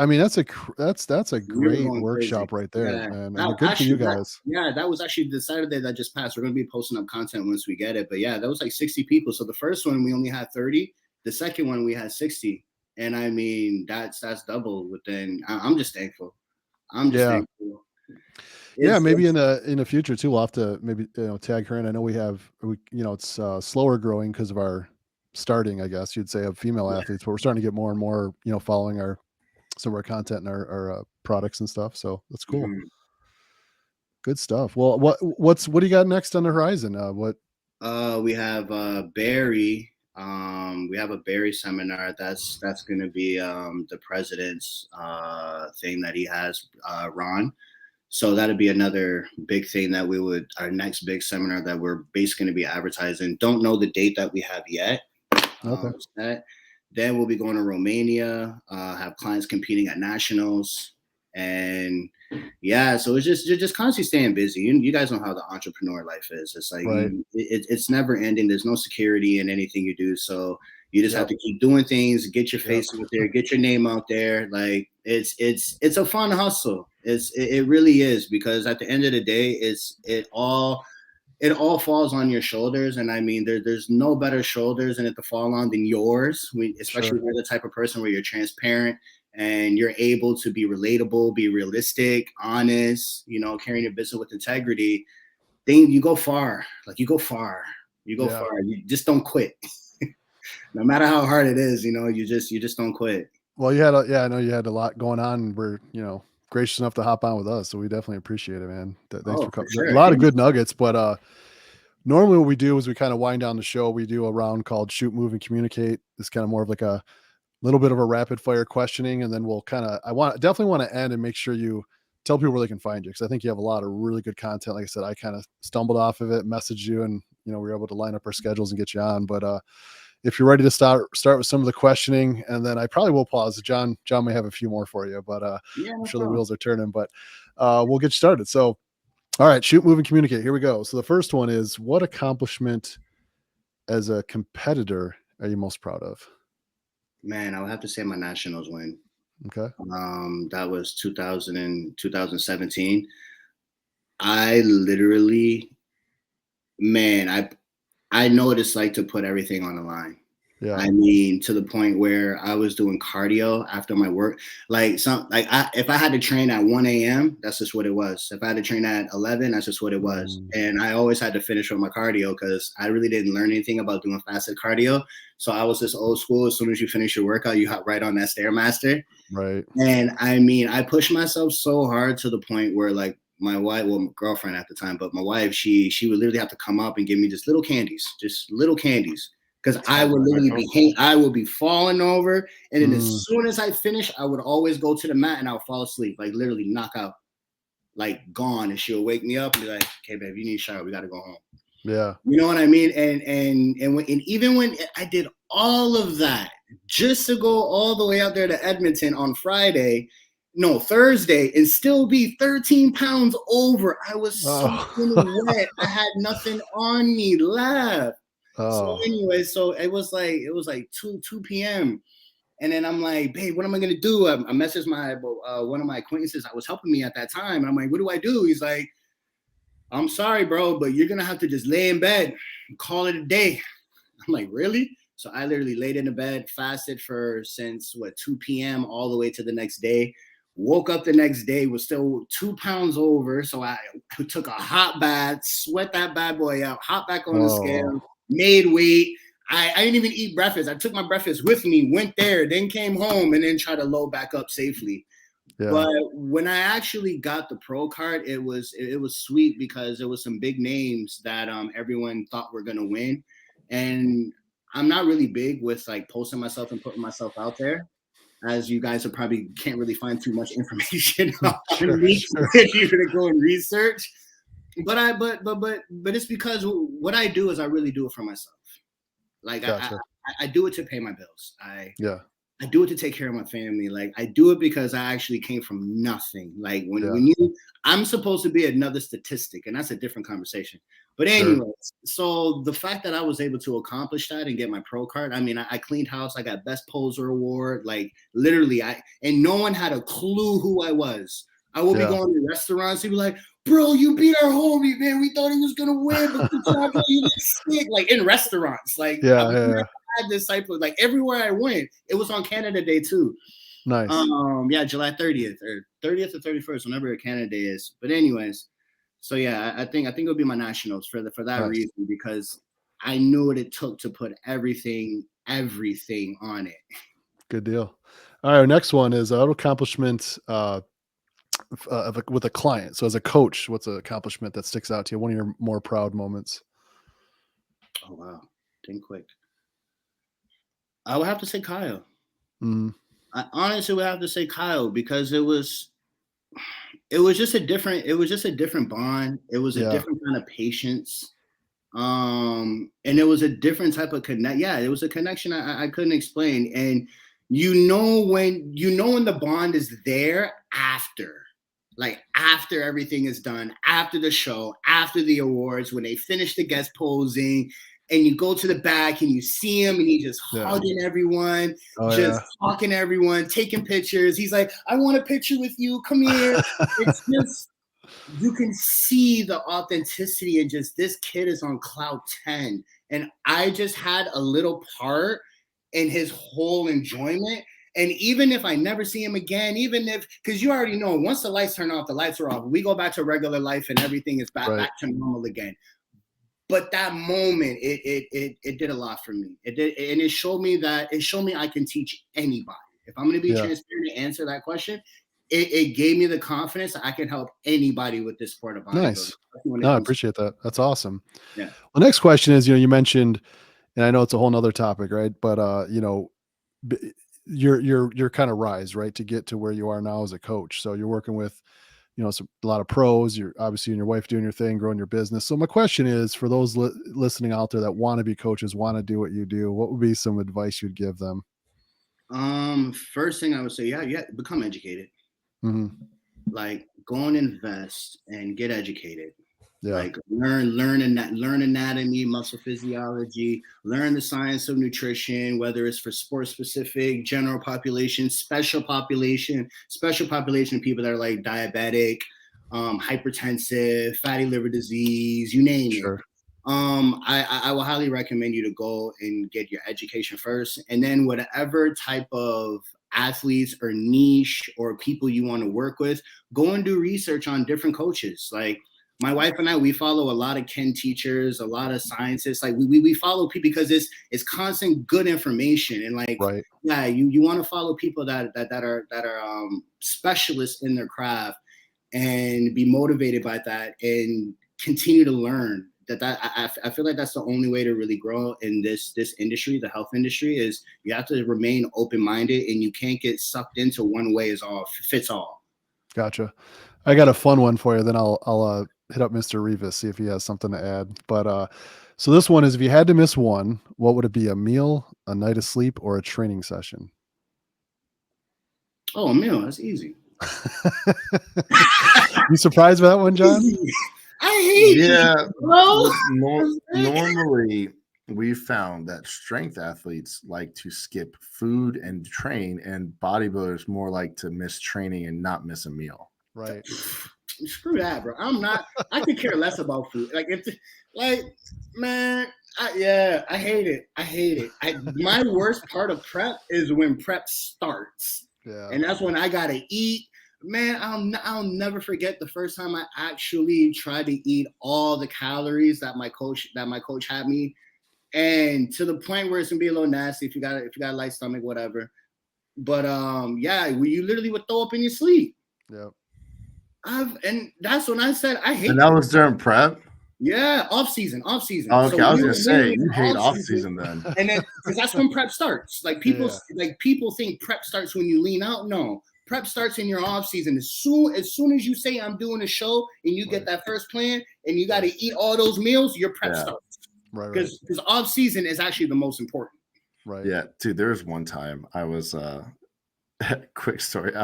great workshop right there, yeah. man. I mean, good for you guys. That was actually the Saturday that just passed. We're gonna be posting up content once we get it. But yeah, that was like 60 people. So the first one we only had 30. The second one we had 60. And I mean, that's double within. I'm just thankful. Thankful. Maybe in the future too, we'll have to maybe tag her in. I know it's slower growing because of our starting, I guess you'd say, of female athletes, but we're starting to get more and more following some of our content and our products and stuff. So that's cool. Mm-hmm. Good stuff. Well, what do you got next on the horizon? We have Barry. We have a Barry seminar that's going to be the president's thing that he has, Ron. So that'd be another big thing that our next big seminar that we're basically going to be advertising. Don't know the date that we have yet. Okay. Then we'll be going to Romania, have clients competing at nationals. And yeah, so it's just constantly staying busy. You guys know how the entrepreneur life is. It's like, right. It's never ending. There's no security in anything you do. So you just have to keep doing things, get your face out there, get your name out there. Like it's a fun hustle. It really is, because at the end of the day, it all falls on your shoulders. And I mean, there's no better shoulders in it to fall on than yours. Especially when you're the type of person where you're transparent and you're able to be relatable, be realistic, honest, carrying your business with integrity. Then you go far. Like you go far. Far. You just don't quit. No matter how hard it is, you just don't quit. Well, I know you had a lot going on, and we're, gracious enough to hop on with us. So we definitely appreciate it, man. Thanks for coming. Sure. A lot of good nuggets, but normally what we do is we kind of wind down the show. We do a round called Shoot, Move, and Communicate. It's kind of more of like a little bit of a rapid fire questioning. And then we'll definitely want to end and make sure you tell people where they can find you, because I think you have a lot of really good content. Like I said, I kind of stumbled off of it, messaged you, and we were able to line up our schedules and get you on. But if you're ready to start with some of the questioning, and then I probably will pause. John may have a few more for you, but I'm sure the wheels are turning. But we'll get you started. So, all right, shoot, move, and communicate. Here we go. So the first one is, what accomplishment as a competitor are you most proud of? Man, I would have to say my nationals win. Okay. That was 2017. I literally, man, I know what it's like to put everything on the line. Yeah. I mean, to the point where I was doing cardio after my work. If I had to train at 1 a.m., that's just what it was. If I had to train at 11, that's just what it was. And I always had to finish with my cardio, because I really didn't learn anything about doing fasted cardio. So I was just old school. As soon as you finish your workout, you hop right on that Stairmaster. Right. And I mean, I pushed myself so hard to the point where, like, my wife, my girlfriend at the time, but my wife, she would literally have to come up and give me just little candies. Because I would literally I would be falling over. And then as soon as I finish, I would always go to the mat and I would fall asleep, like literally knock out, like gone. And she'll wake me up and be like, okay, babe, you need a shower. We got to go home. Yeah. You know what I mean? And even when I did all of that just to go all the way out there to Edmonton on Thursday, and still be 13 pounds over. I was soaking wet. I had nothing on me left. So anyway, so it was like 2 p.m. And then I'm like, babe, what am I gonna do? I messaged one of my acquaintances that was helping me at that time. And I'm like, what do I do? He's like, I'm sorry, bro, but you're gonna have to just lay in bed and call it a day. I'm like, really? So I literally laid in the bed, fasted since 2 p.m. all the way to the next day. Woke up the next day, was still 2 pounds over. So I took a hot bath, sweat that bad boy out, hop back on the scale, made weight. I didn't even eat breakfast. I took my breakfast with me, went there, then came home, and then tried to load back up safely. Yeah. But when I actually got the pro card, it was sweet because there was some big names that everyone thought were gonna win, and I'm not really big with like posting myself and putting myself out there, as you guys probably can't really find too much information on me if you're gonna go and research. But it's because what I do is I really do it for myself. Like I do it to pay my bills. I do it to take care of my family. Like I do it because I actually came from nothing. Like when I'm supposed to be another statistic, and that's a different conversation. But anyways, so the fact that I was able to accomplish that and get my pro card, I mean, I cleaned house. I got best poser award. Like literally, and no one had a clue who I was. I will be going to restaurants. He'd be like, "Bro, you beat our homie, man. We thought he was gonna win, but you look sick." Like in restaurants, like I had this type of like everywhere I went. It was on Canada Day too. Nice. July 30th or 31st, whenever Canada Day is. But anyways, so yeah, I think it'll be my nationals for that reason, because I knew what it took to put everything on it. Good deal. All right, our next one is an accomplishment with a client. So as a coach, what's an accomplishment that sticks out to you? One of your more proud moments? Oh wow, think quick. I would have to say Kyle. I honestly would have to say Kyle, because it was just a different bond. It was a different kind of patience. And it was a different type of connect. Yeah, it was a connection I couldn't explain. And when the bond is there after everything is done, after the show, after the awards, when they finish the guest posing, and you go to the back and you see him and he's just hugging everyone, talking to everyone, taking pictures. He's like, "I want a picture with you. Come here." It's just, you can see the authenticity, and just this kid is on cloud 10. And I just had a little part in his whole enjoyment. And even if I never see him again, because you already know, once the lights turn off, the lights are off. We go back to regular life and everything is back to normal again. But that moment, it did a lot for me. It did, and it showed me I can teach anybody. If I'm going to be transparent and answer that question, it gave me the confidence that I can help anybody with this sport of bodybuilding. Nice. No, I appreciate that. That's awesome. Yeah. Well, next question is, you mentioned, and I know it's a whole nother topic, right? But your kind of rise, right, to get to where you are now as a coach. So you're working with, a lot of pros. You're obviously, and your wife doing your thing, growing your business. So my question is, for those listening out there that want to be coaches, want to do what you do, what would be some advice you'd give them? First thing I would say, become educated. Like, go and invest and get educated. Like learn anatomy, muscle physiology, learn the science of nutrition, whether it's for sports specific, general population, special population people that are like diabetic, hypertensive, fatty liver disease, you name it. I will highly recommend you to go and get your education first, and then whatever type of athletes or niche or people you want to work with, go and do research on different coaches. Like, my wife and I, we follow a lot of Ken teachers, a lot of scientists. Like we follow people because it's constant good information. And like, you want to follow people that are specialists in their craft, and be motivated by that and continue to learn. I feel like that's the only way to really grow in this industry, the health industry, is you have to remain open-minded, and you can't get sucked into one way fits all. Gotcha. I got a fun one for you. Then I'll hit up Mr. Rivas, see if he has something to add. But so this one is, if you had to miss one, what would it be? A meal, a night of sleep, or a training session? Oh, a meal. That's easy. You surprised by that one, John? I hate it, bro. Normally, we found that strength athletes like to skip food and train, and bodybuilders more like to miss training and not miss a meal. Right. Screw that, bro. I could care less about food. Man, I hate it. I hate it. My worst part of prep is when prep starts. Yeah. And that's when I gotta eat. Man, I'll never forget the first time I actually tried to eat all the calories that my coach had me, and to the point where it's gonna be a little nasty if you got a light stomach, whatever. But yeah, you literally would throw up in your sleep. Yep. And that's when I said I hate. And that was during prep. Yeah, off season. Oh, okay, I was gonna say you hate off season then, and then because that's when prep starts. Like people think prep starts when you lean out. No, prep starts in your off season. As soon as you say I'm doing a show and you get that first plan and you got to eat all those meals, your prep starts. Right. Because off season is actually the most important. Right. Yeah, dude. There was one time I was quick story.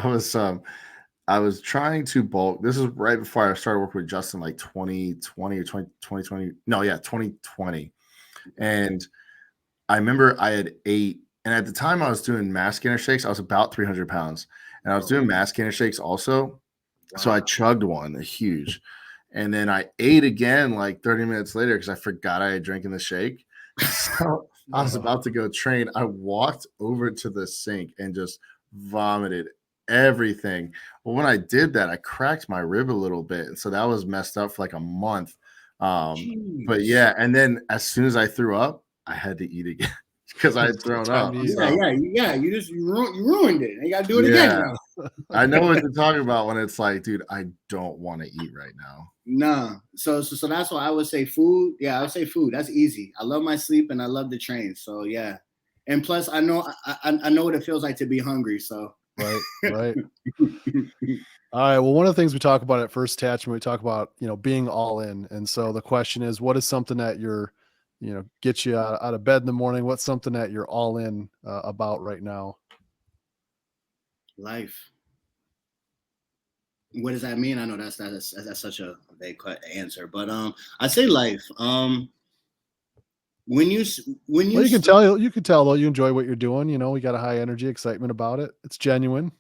I was trying to bulk. This is right before I started working with Justin, like 2020 or 2020. No, yeah, 2020. And I remember I had ate, and at the time I was doing mass gainer shakes. I was about 300 pounds, and I was doing mass gainer shakes also. Wow. So I chugged one, a huge, and then I ate again like 30 minutes later because I forgot I had drinking the shake. So I was about to go train. I walked over to the sink and just vomited everything. Well, when I did that, I cracked my rib a little bit, and so that was messed up for like a month. But yeah, and then as soon as I threw up, I had to eat again because I had thrown up. Yeah. You ruined it. You got to do it again now. I know what you're talking about when it's like, dude, I don't want to eat right now. Nah. So that's why I would say food. Yeah, I would say food. That's easy. I love my sleep and I love to train. So yeah, and plus I know what it feels like to be hungry. So. Right. All right. Well, one of the things we talk about at First Detachment, we talk about, being all in. And so the question is, what is something that you're, get you out of bed in the morning? What's something that you're all in about right now? Life. What does that mean? I know that's such a vague answer, but I say life. When you can tell though you enjoy what you're doing. We got a high energy, excitement about it. It's genuine.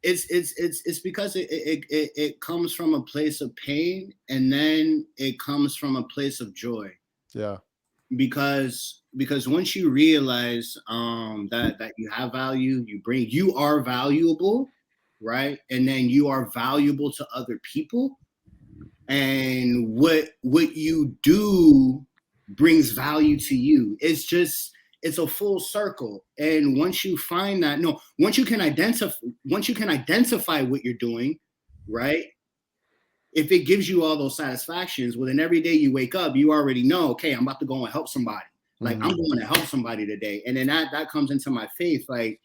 It's because it comes from a place of pain, and then it comes from a place of joy. Yeah. Because once you realize that you have value, you are valuable, right? And then you are valuable to other people, and what you do brings value to you. It's a full circle. And once you find that, once you can identify what you're doing, right? If it gives you all those satisfactions, well, then every day you wake up, you already know, okay, I'm about to go and help somebody. Like I'm going to help somebody today. And then that comes into my faith. Like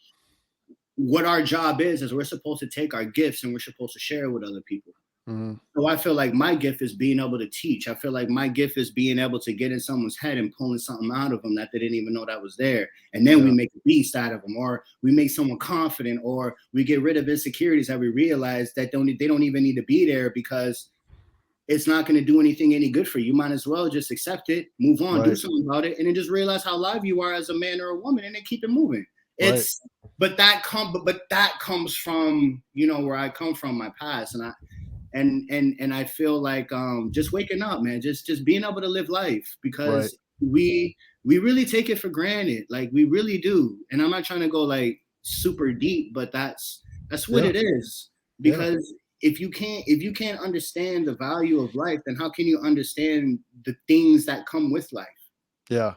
what our job is we're supposed to take our gifts and we're supposed to share it with other people. So I feel like my gift is being able to teach. I feel like my gift is being able to get in someone's head and pulling something out of them that they didn't even know that was there. And then we make a beast out of them, or we make someone confident, or we get rid of insecurities that we realize that they don't even need to be there because it's not going to do any good for you. You might as well just accept it, move on, do something about it, and then just realize how live you are as a man or a woman, and then keep it moving. But that comes from, where I come from, my past. And I feel like just waking up, man, just being able to live life, because we really take it for granted. Like we really do. And I'm not trying to go like super deep, but that's what it is. Because if you can't understand the value of life, then how can you understand the things that come with life? Yeah.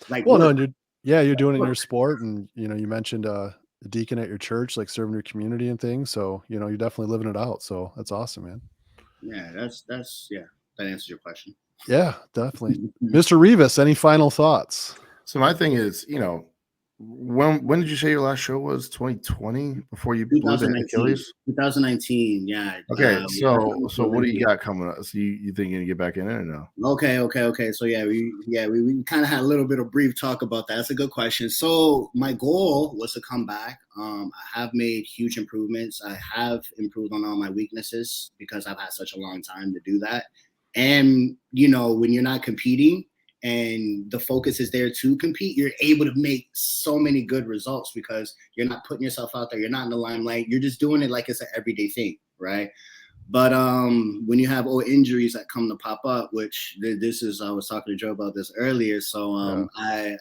Like, well, you're doing it in your sport, and you mentioned a deacon at your church, like serving your community and things. So you're definitely living it out. So that's awesome, man. Yeah, that answers your question. Yeah, definitely. Mr. Rivas, any final thoughts? So my thing is, when did you say your last show was? 2020, before you blew the Achilles? 2019, yeah. Okay, so what do you got coming up? So you think you're gonna get back in it or no? Okay. So we kind of had a little bit of brief talk about that. That's a good question. So my goal was to come back. I have made huge improvements. I have improved on all my weaknesses because I've had such a long time to do that. And when you're not competing and the focus is there to compete, you're able to make so many good results because you're not putting yourself out there. You're not in the limelight. You're just doing it like it's an everyday thing, right? But when you have old injuries that come to pop up, which this is, I was talking to Joe about this earlier. So I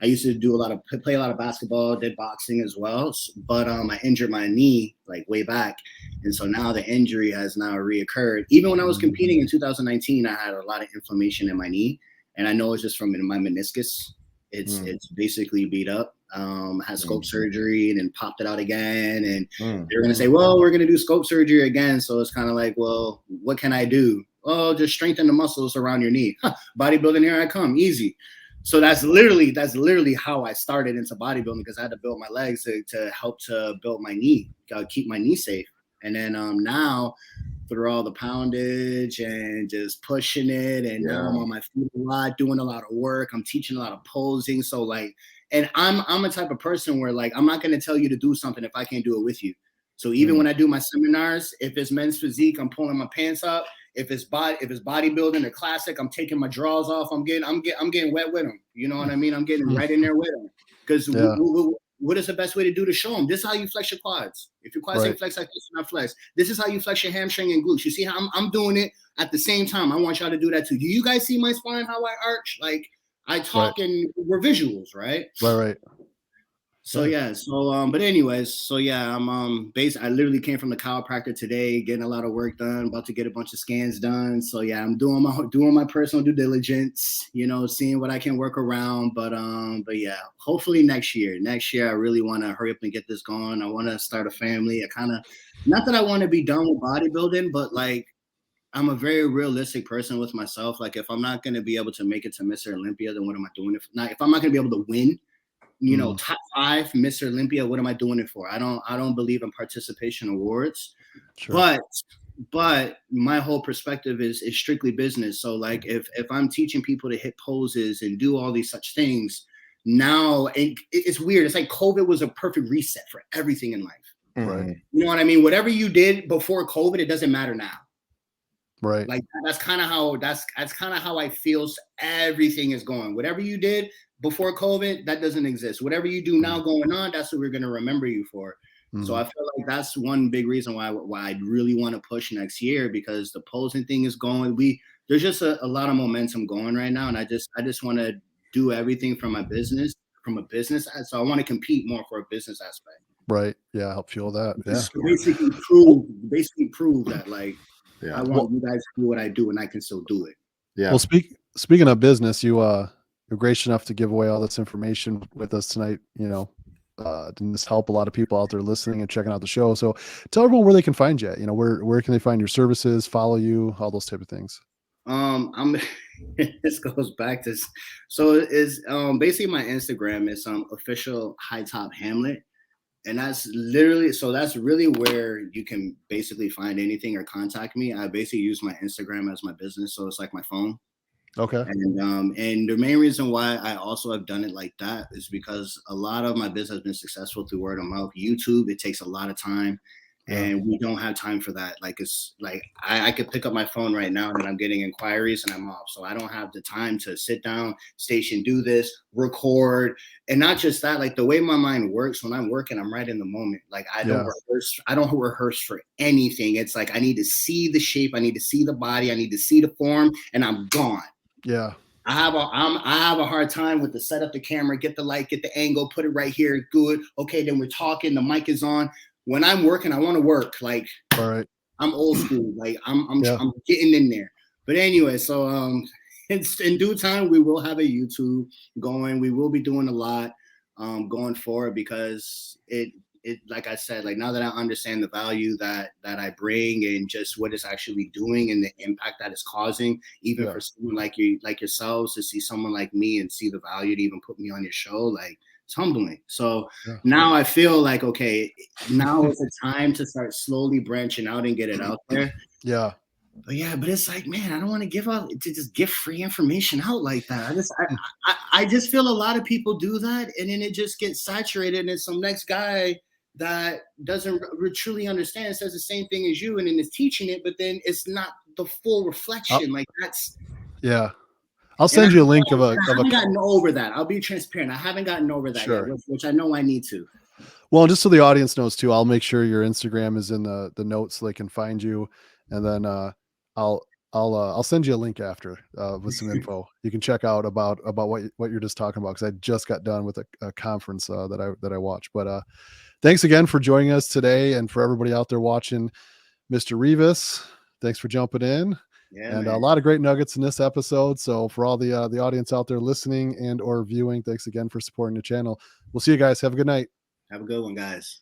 used to play a lot of basketball, did boxing as well. But I injured my knee like way back. And so now the injury has now reoccurred. Even when I was competing in 2019, I had a lot of inflammation in my knee. And I know it's just from my meniscus. It's basically beat up. Had scope surgery and then popped it out again. And they're going to say, well, we're going to do scope surgery again. So it's kind of like, well, what can I do? Oh, just strengthen the muscles around your knee. Bodybuilding, here I come, easy. So that's literally how I started into bodybuilding, because I had to build my legs to help to build my knee, keep my knee safe. And then now through all the poundage and just pushing it, and now I'm on my feet a lot, doing a lot of work. I'm teaching a lot of posing. So like, and I'm a type of person where like, I'm not going to tell you to do something if I can't do it with you. So even when I do my seminars, if it's men's physique, I'm pulling my pants up. If it's bodybuilding or classic, I'm taking my drawers off. I'm getting wet with them. You know what I mean? I'm getting right in there with them. Because what is the best way to do to show them? This is how you flex your quads. If your quads ain't flex like this, not flex. This is how you flex your hamstring and glutes. You see how I'm doing it at the same time. I want y'all to do that too. Do you guys see my spine, how I arch? Like I talk and we're visuals, right? Right. So but anyways, so yeah, I'm I literally came from the chiropractor today, getting a lot of work done, about to get a bunch of scans done. So yeah, I'm doing my personal due diligence, seeing what I can work around. But yeah, hopefully next year I really want to hurry up and get this going. I want to start a family. Not that I want to be done with bodybuilding, but like I'm a very realistic person with myself. Like if I'm not going to be able to make it to Mr. Olympia, then what am I doing it for? Not if I'm not going to be able to win, top 5 Mr. Olympia, what am I doing it for? I don't believe in participation awards. Sure. But my whole perspective is strictly business. So like if I'm teaching people to hit poses and do all these such things, now it's weird. It's like COVID was a perfect reset for everything in life. Right. You know what I mean? Whatever you did before COVID, it doesn't matter now. Right. Like that's kind of how I feel everything is going. Whatever you did before COVID, that doesn't exist. Whatever you do now going on, that's what we're going to remember you for. So I feel like that's one big reason why I really want to push next year, because the posing thing is going. There's just a lot of momentum going right now. And I just want to do everything from a business. So I want to compete more for a business aspect. Right. Yeah. Help fuel that. Yeah. Basically prove that like, I want you guys to do what I do and I can still do it. Yeah. Well, speaking of business, you're gracious enough to give away all this information with us tonight. Didn't this help a lot of people out there listening and checking out the show? So tell everyone where they can find you. Where can they find your services, follow you, all those type of things. This goes back to, so is basically my Instagram is official High Top Hamlet. And that's really where you can basically find anything or contact me. I basically use my Instagram as my business. So it's like my phone. Okay. And the main reason why I also have done it like that is because a lot of my business has been successful through word of mouth. YouTube, it takes a lot of time. And we don't have time for that. Like it's like I could pick up my phone right now and I'm getting inquiries and I'm off. So I don't have the time to sit down, station, do this, record. And not just that, like the way my mind works when I'm working, I'm right in the moment. Like I don't rehearse for anything. It's like I need to see the shape, I need to see the body, I need to see the form, and I'm gone. Yeah. I have a hard time with the set up the camera, get the light, get the angle, put it right here. Good. Okay, then we're talking, the mic is on. When I'm working, I want to work. Like, all right. I'm old school. Like I'm getting in there. But anyway, so it's in due time we will have a YouTube going. We will be doing a lot going forward, because it like I said, like now that I understand the value that I bring and just what it's actually doing and the impact that it's causing, even for someone like yourselves to see someone like me and see the value to even put me on your show, like it's humbling. So now I feel like, okay, now is the time to start slowly branching out and get it out there. Yeah. But it's like, man, I don't want to just give free information out like that. I just feel a lot of people do that, and then it just gets saturated, and it's some next guy that doesn't truly understand, says the same thing as you, and then is teaching it, but then it's not the full reflection. Like that's I'll send you a link of a. I haven't gotten over that. I'll be transparent. I haven't gotten over that yet, which I know I need to. Well, just so the audience knows too, I'll make sure your Instagram is in the notes so they can find you. and then I'll send you a link after with some info you can check out about what you're just talking about, because I just got done with a conference that I watched. But thanks again for joining us today, and for everybody out there watching, Mr. Rivas, thanks for jumping in. Yeah, and man, a lot of great nuggets in this episode. So for all the audience out there listening and or viewing, thanks again for supporting the channel. We'll see you guys. Have a good night. Have a good one, guys.